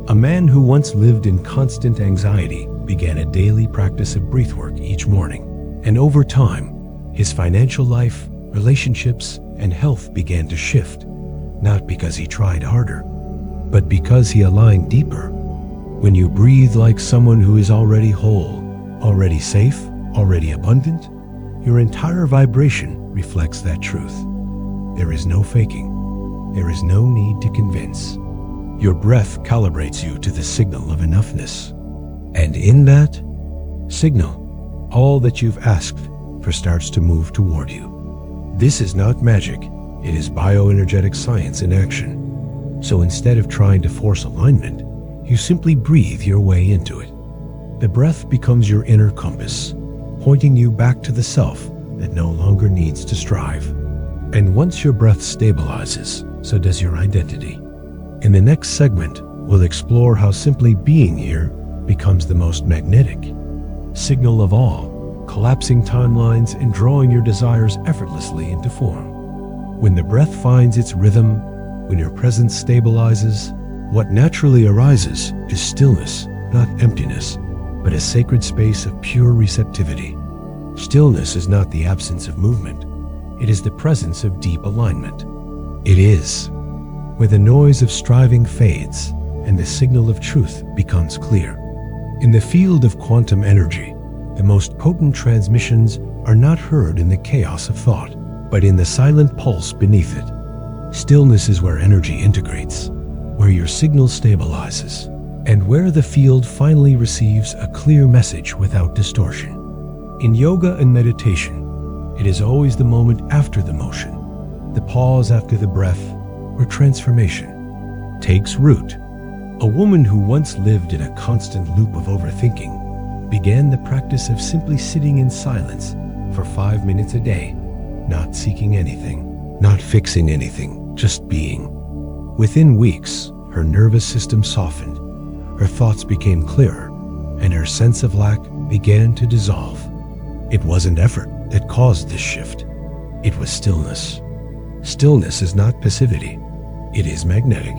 A man who once lived in constant anxiety began a daily practice of breathwork each morning, and over time, his financial life, relationships, and health began to shift, not because he tried harder, but because he aligned deeper. When you breathe like someone who is already whole, already safe, already abundant, your entire vibration reflects that truth. There is no faking. There is no need to convince. Your breath calibrates you to the signal of enoughness. And in that signal, all that you've asked for starts to move toward you. This is not magic, it is bioenergetic science in action. So instead of trying to force alignment, you simply breathe your way into it. The breath becomes your inner compass, pointing you back to the self that no longer needs to strive. And once your breath stabilizes, so does your identity. In the next segment, we'll explore how simply being here becomes the most magnetic signal of all, collapsing timelines and drawing your desires effortlessly into form. When the breath finds its rhythm, when your presence stabilizes, what naturally arises is stillness, not emptiness, but a sacred space of pure receptivity. Stillness is not the absence of movement, it is the presence of deep alignment. It is where the noise of striving fades and the signal of truth becomes clear. In the field of quantum energy, the most potent transmissions are not heard in the chaos of thought, but in the silent pulse beneath it. Stillness is where energy integrates, where your signal stabilizes, and where the field finally receives a clear message without distortion. In yoga and meditation, it is always the moment after the motion, the pause after the breath, where transformation takes root. A woman who once lived in a constant loop of overthinking began the practice of simply sitting in silence for 5 minutes a day, not seeking anything, not fixing anything, just being. Within weeks, her nervous system softened, her thoughts became clearer, and her sense of lack began to dissolve. It wasn't effort that caused this shift. It was stillness. Stillness is not passivity. It is magnetic.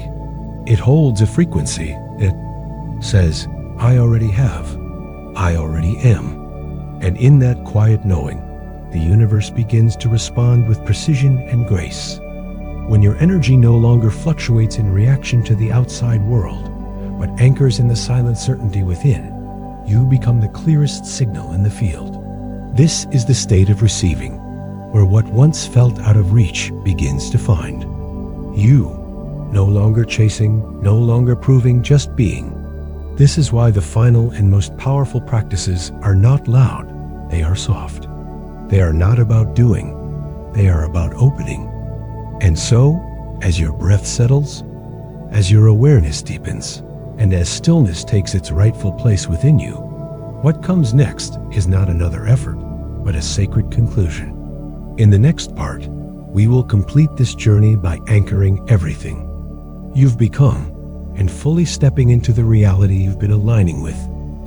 It holds a frequency that says, I already have, I already am. And in that quiet knowing, the universe begins to respond with precision and grace. When your energy no longer fluctuates in reaction to the outside world, but anchors in the silent certainty within, you become the clearest signal in the field. This is the state of receiving, where what once felt out of reach begins to find. You, no longer chasing, no longer proving, just being. This is why the final and most powerful practices are not loud, they are soft. They are not about doing, they are about opening. And so, as your breath settles, as your awareness deepens, and as stillness takes its rightful place within you, what comes next is not another effort, but a sacred conclusion. In the next part, we will complete this journey by anchoring everything you've become and fully stepping into the reality you've been aligning with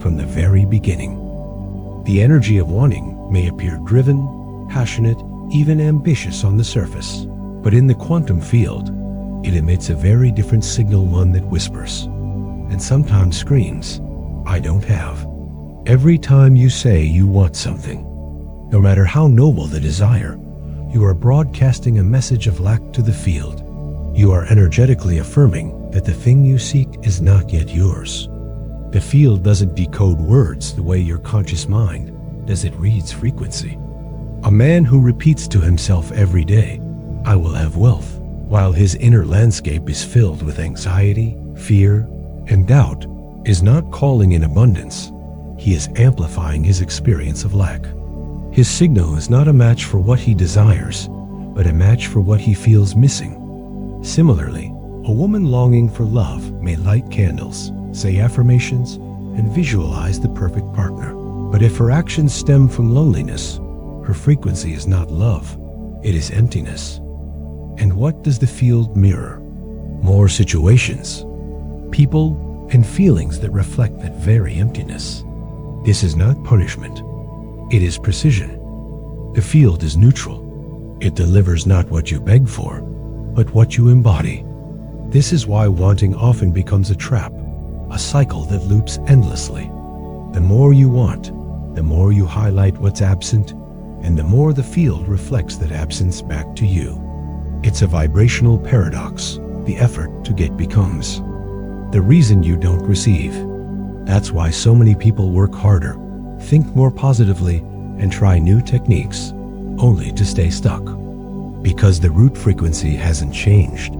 from the very beginning. The energy of wanting may appear driven, passionate, even ambitious on the surface, but in the quantum field, it emits a very different signal, one that whispers and sometimes screams, I don't have. Every time you say you want something, no matter how noble the desire, you are broadcasting a message of lack to the field. You are energetically affirming that the thing you seek is not yet yours. The field doesn't decode words the way your conscious mind does. It reads frequency. A man who repeats to himself every day, I will have wealth, while his inner landscape is filled with anxiety, fear, and doubt, is not calling in abundance. He is amplifying his experience of lack. His signal is not a match for what he desires, but a match for what he feels missing. Similarly, a woman longing for love may light candles, say affirmations, and visualize the perfect partner. But if her actions stem from loneliness, her frequency is not love, it is emptiness. And what does the field mirror? More situations, people, and feelings that reflect that very emptiness. This is not punishment. It is precision. The field is neutral. It delivers not what you beg for, but what you embody. This is why wanting often becomes a trap, a cycle that loops endlessly. The more you want, the more you highlight what's absent, and the more the field reflects that absence back to you. It's a vibrational paradox. The effort to get becomes the reason you don't receive. That's why so many people work harder, think more positively, and try new techniques, only to stay stuck. Because the root frequency hasn't changed.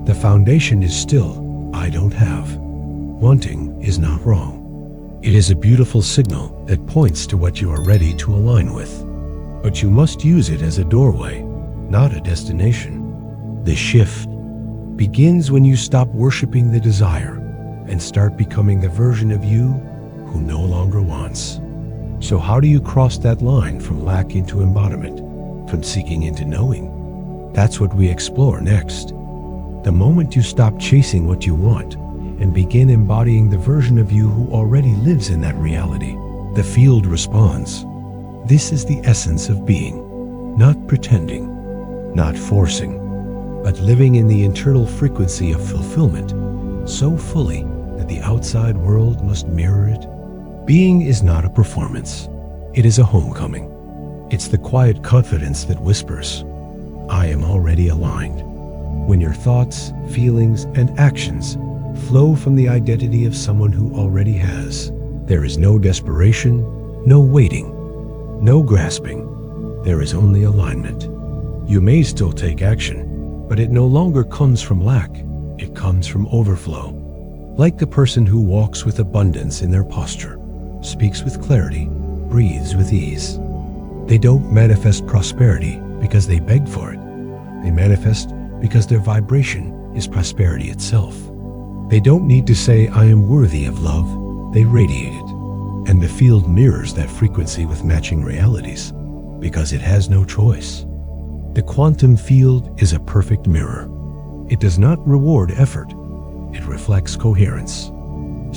The foundation is still, I don't have. Wanting is not wrong. It is a beautiful signal that points to what you are ready to align with. But you must use it as a doorway, not a destination. The shift begins when you stop worshiping the desire and start becoming the version of you who no longer wants. So how do you cross that line from lack into embodiment, from seeking into knowing? That's what we explore next. The moment you stop chasing what you want and begin embodying the version of you who already lives in that reality, the field responds. This is the essence of being, not pretending, not forcing, but living in the internal frequency of fulfillment so fully that the outside world must mirror it. Being is not a performance. It is a homecoming. It's the quiet confidence that whispers, I am already aligned. When your thoughts, feelings, and actions flow from the identity of someone who already has, there is no desperation, no waiting, no grasping. There is only alignment. You may still take action, but it no longer comes from lack. It comes from overflow. Like the person who walks with abundance in their posture, speaks with clarity, breathes with ease. They don't manifest prosperity because they beg for it. They manifest because their vibration is prosperity itself. They don't need to say, I am worthy of love. They radiate it. And the field mirrors that frequency with matching realities because it has no choice. The quantum field is a perfect mirror. It does not reward effort. It reflects coherence.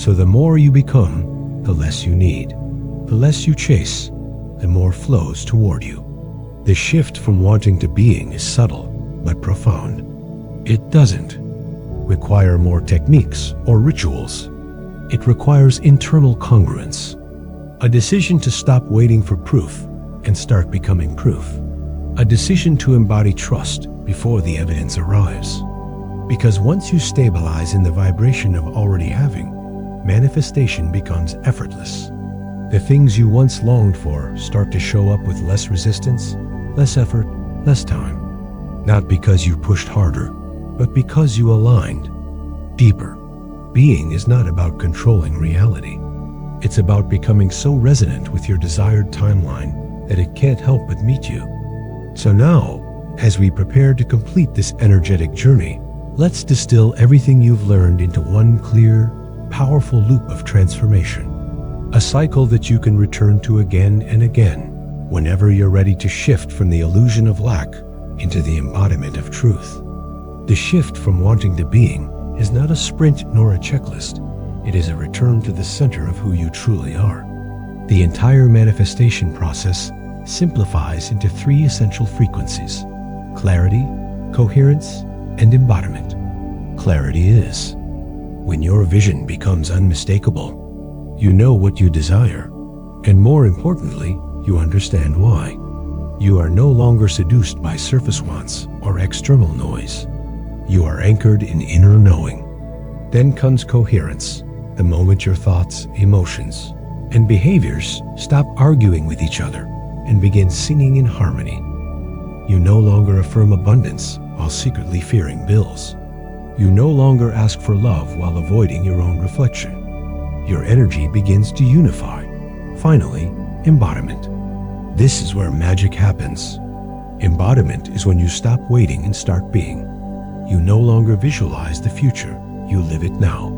So the more you become, the less you need. The less you chase, the more flows toward you. The shift from wanting to being is subtle, but profound. It doesn't require more techniques or rituals. It requires internal congruence. A decision to stop waiting for proof and start becoming proof. A decision to embody trust before the evidence arrives. Because once you stabilize in the vibration of already having, manifestation becomes effortless. The things you once longed for start to show up with less resistance, less effort, less time. Not because you pushed harder, but because you aligned deeper. Being is not about controlling reality. It's about becoming so resonant with your desired timeline that it can't help but meet you. So now, as we prepare to complete this energetic journey, let's distill everything you've learned into one clear, powerful loop of transformation. A cycle that you can return to again and again whenever you're ready to shift from the illusion of lack into the embodiment of truth. The shift from wanting to being is not a sprint nor a checklist. It is a return to the center of who you truly are. The entire manifestation process simplifies into three essential frequencies: clarity, coherence, and embodiment. Clarity is when your vision becomes unmistakable. You know what you desire, and more importantly, you understand why. You are no longer seduced by surface wants or external noise. You are anchored in inner knowing. Then comes coherence, the moment your thoughts, emotions, and behaviors stop arguing with each other and begin singing in harmony. You no longer affirm abundance while secretly fearing bills. You no longer ask for love while avoiding your own reflection. Your energy begins to unify. Finally, embodiment. This is where magic happens. Embodiment is when you stop waiting and start being. You no longer visualize the future, you live it now.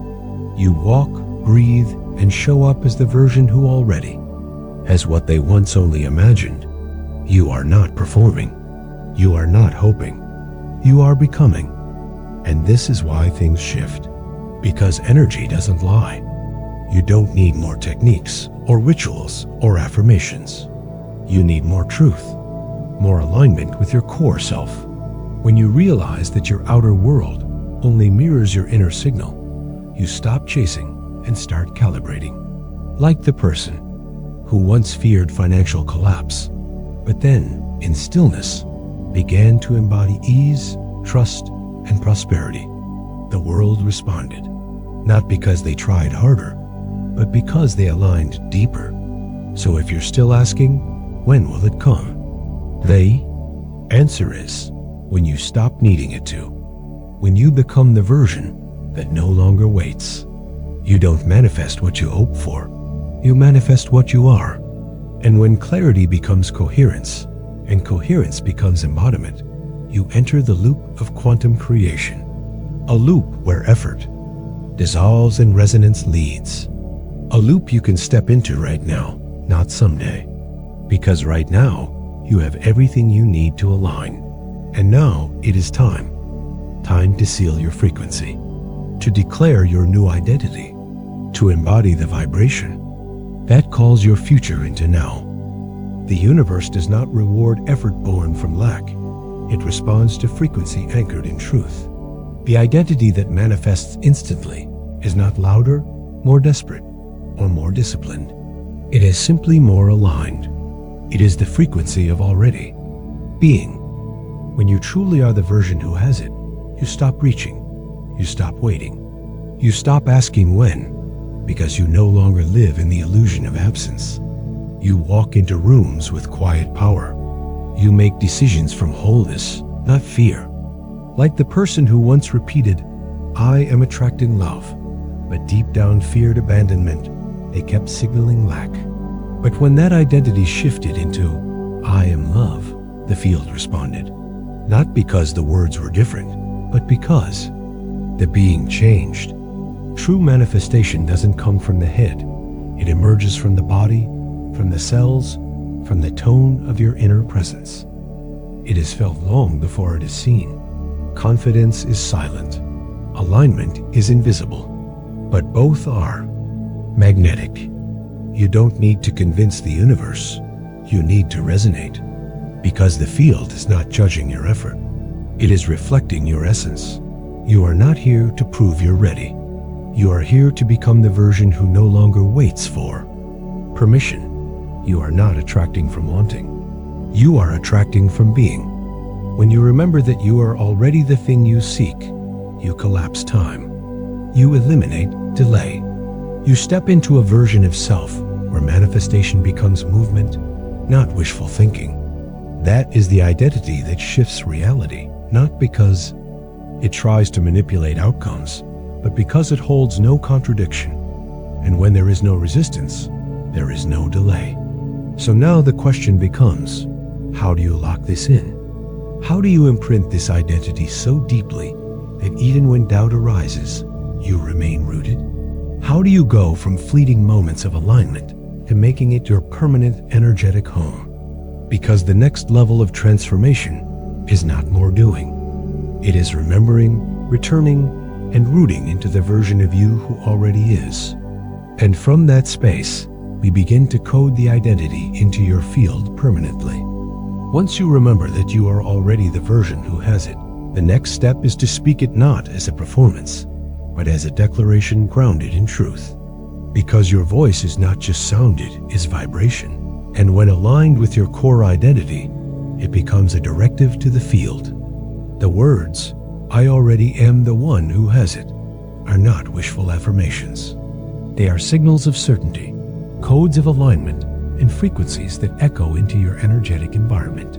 You walk, breathe, and show up as the version who already has what they once only imagined. You are not performing. You are not hoping. You are becoming. And this is why things shift. Because energy doesn't lie. You don't need more techniques or rituals or affirmations. You need more truth, more alignment with your core self. When you realize that your outer world only mirrors your inner signal, you stop chasing and start calibrating. Like the person who once feared financial collapse, but then, in stillness, began to embody ease, trust, and prosperity. The world responded, not because they tried harder, but because they aligned deeper. So if you're still asking, when will it come? The answer is when you stop needing it to. When you become the version that no longer waits. You don't manifest what you hope for. you manifest what you are. And when clarity becomes coherence, and coherence becomes embodiment, you enter the loop of quantum creation. A loop where effort dissolves and resonance leads. A loop you can step into right now, not someday. Because right now, you have everything you need to align. And now it is time. Time to seal your frequency. To declare your new identity. To embody the vibration that calls your future into now. The universe does not reward effort born from lack. It responds to frequency anchored in truth. The identity that manifests instantly is not louder, more desperate, or more disciplined. It is simply more aligned. It is the frequency of already being. When you truly are the version who has it, you stop reaching, you stop waiting, you stop asking when, because you no longer live in the illusion of absence. You walk into rooms with quiet power. You make decisions from wholeness, not fear. Like the person who once repeated, "I am attracting love," but deep down feared abandonment. They kept signaling lack. But when that identity shifted into, "I am love," the field responded. Not because the words were different, but because the being changed. True manifestation doesn't come from the head. It emerges from the body, from the cells, from the tone of your inner presence. It is felt long before it is seen. Confidence is silent. Alignment is invisible. But both are magnetic. You don't need to convince the universe. You need to resonate. Because the field is not judging your effort. It is reflecting your essence. You are not here to prove you're ready. You are here to become the version who no longer waits for permission. You are not attracting from wanting. You are attracting from being. When you remember that you are already the thing you seek, you collapse time. You eliminate delay. You step into a version of self where manifestation becomes movement, not wishful thinking. That is the identity that shifts reality, not because it tries to manipulate outcomes, but because it holds no contradiction. And when there is no resistance, there is no delay. So now the question becomes, how do you lock this in? How do you imprint this identity so deeply that even when doubt arises, you remain rooted? How do you go from fleeting moments of alignment to making it your permanent energetic home? Because the next level of transformation is not more doing. It is remembering, returning, and rooting into the version of you who already is. And from that space, we begin to code the identity into your field permanently. Once you remember that you are already the version who has it, the next step is to speak it not as a performance, but as a declaration grounded in truth. Because your voice is not just sound, it is vibration. And when aligned with your core identity, it becomes a directive to the field. The words, "I already am the one who has it," are not wishful affirmations. They are signals of certainty, codes of alignment, and frequencies that echo into your energetic environment.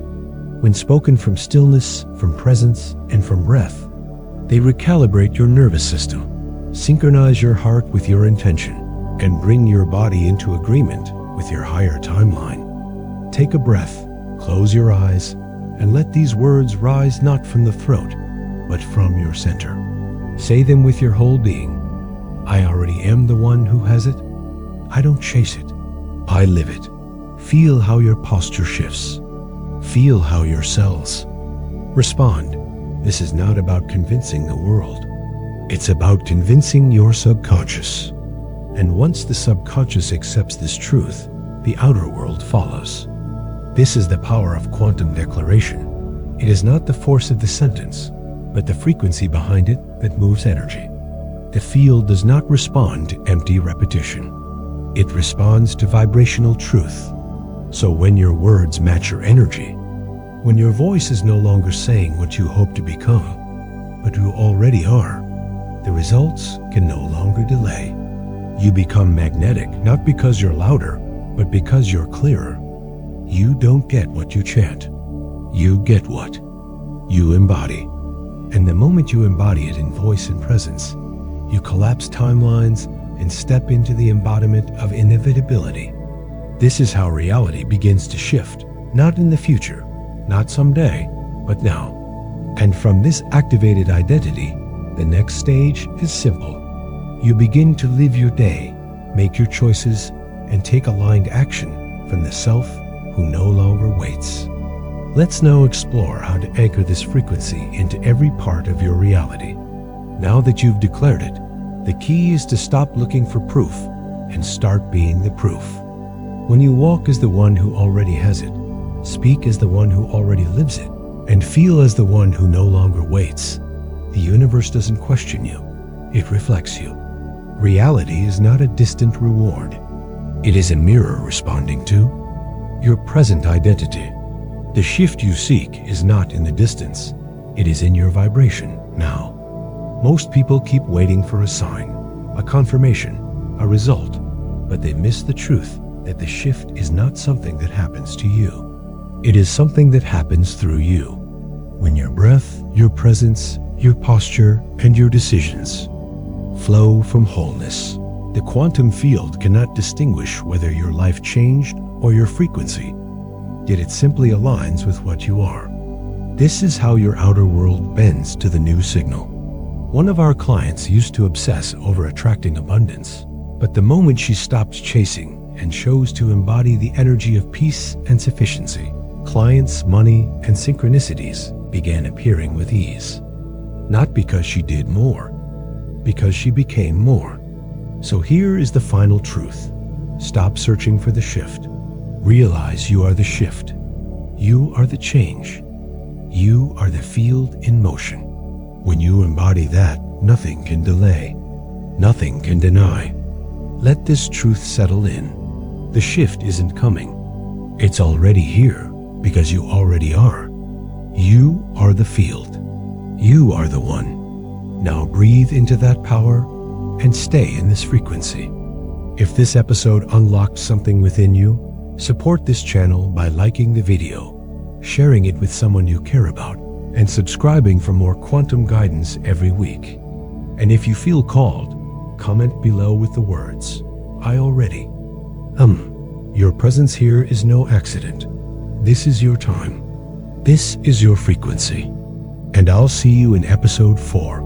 When spoken from stillness, from presence, and from breath, they recalibrate your nervous system, synchronize your heart with your intention, and bring your body into agreement with your higher timeline. Take a breath, close your eyes, and let these words rise not from the throat, but from your center. Say them with your whole being. I already am the one who has it. I don't chase it. I live it. Feel how your posture shifts. Feel how your cells respond. This is not about convincing the world. It's about convincing your subconscious. And once the subconscious accepts this truth, the outer world follows. This is the power of quantum declaration. It is not the force of the sentence, but the frequency behind it that moves energy. The field does not respond to empty repetition. It responds to vibrational truth. So when your words match your energy, when your voice is no longer saying what you hope to become, but you already are, the results can no longer delay. You become magnetic, not because you're louder, but because you're clearer. You don't get what you chant. You get what you embody. And the moment you embody it in voice and presence, you collapse timelines and step into the embodiment of inevitability. This is how reality begins to shift, not in the future, not someday, but now. And from this activated identity, the next stage is simple. You begin to live your day, make your choices, and take aligned action from the self who no longer waits. Let's now explore how to anchor this frequency into every part of your reality. Now that you've declared it, the key is to stop looking for proof and start being the proof. When you walk as the one who already has it, speak as the one who already lives it, and feel as the one who no longer waits, the universe doesn't question you, it reflects you. Reality is not a distant reward. It is a mirror responding to your present identity. The shift you seek is not in the distance, it is in your vibration now. Most people keep waiting for a sign, a confirmation, a result, but they miss the truth that the shift is not something that happens to you. It is something that happens through you. When your breath, your presence, your posture, and your decisions flow from wholeness, the quantum field cannot distinguish whether your life changed or your frequency, yet it simply aligns with what you are. This is how your outer world bends to the new signal. One of our clients used to obsess over attracting abundance, but the moment she stopped chasing and chose to embody the energy of peace and sufficiency, clients, money, and synchronicities began appearing with ease. Not because she did more, because she became more. So here is the final truth. Stop searching for the shift. Realize you are the shift. You are the change. You are the field in motion. When you embody that, nothing can delay. Nothing can deny. Let this truth settle in. The shift isn't coming. It's already here because you already are. You are the field. You are the one. Now breathe into that power and stay in this frequency. If this episode unlocked something within you, support this channel by liking the video, sharing it with someone you care about, and subscribing for more quantum guidance every week. And if you feel called, comment below with the words, "I already." Your presence here is no accident. This is your time. This is your frequency. And I'll see you in episode 4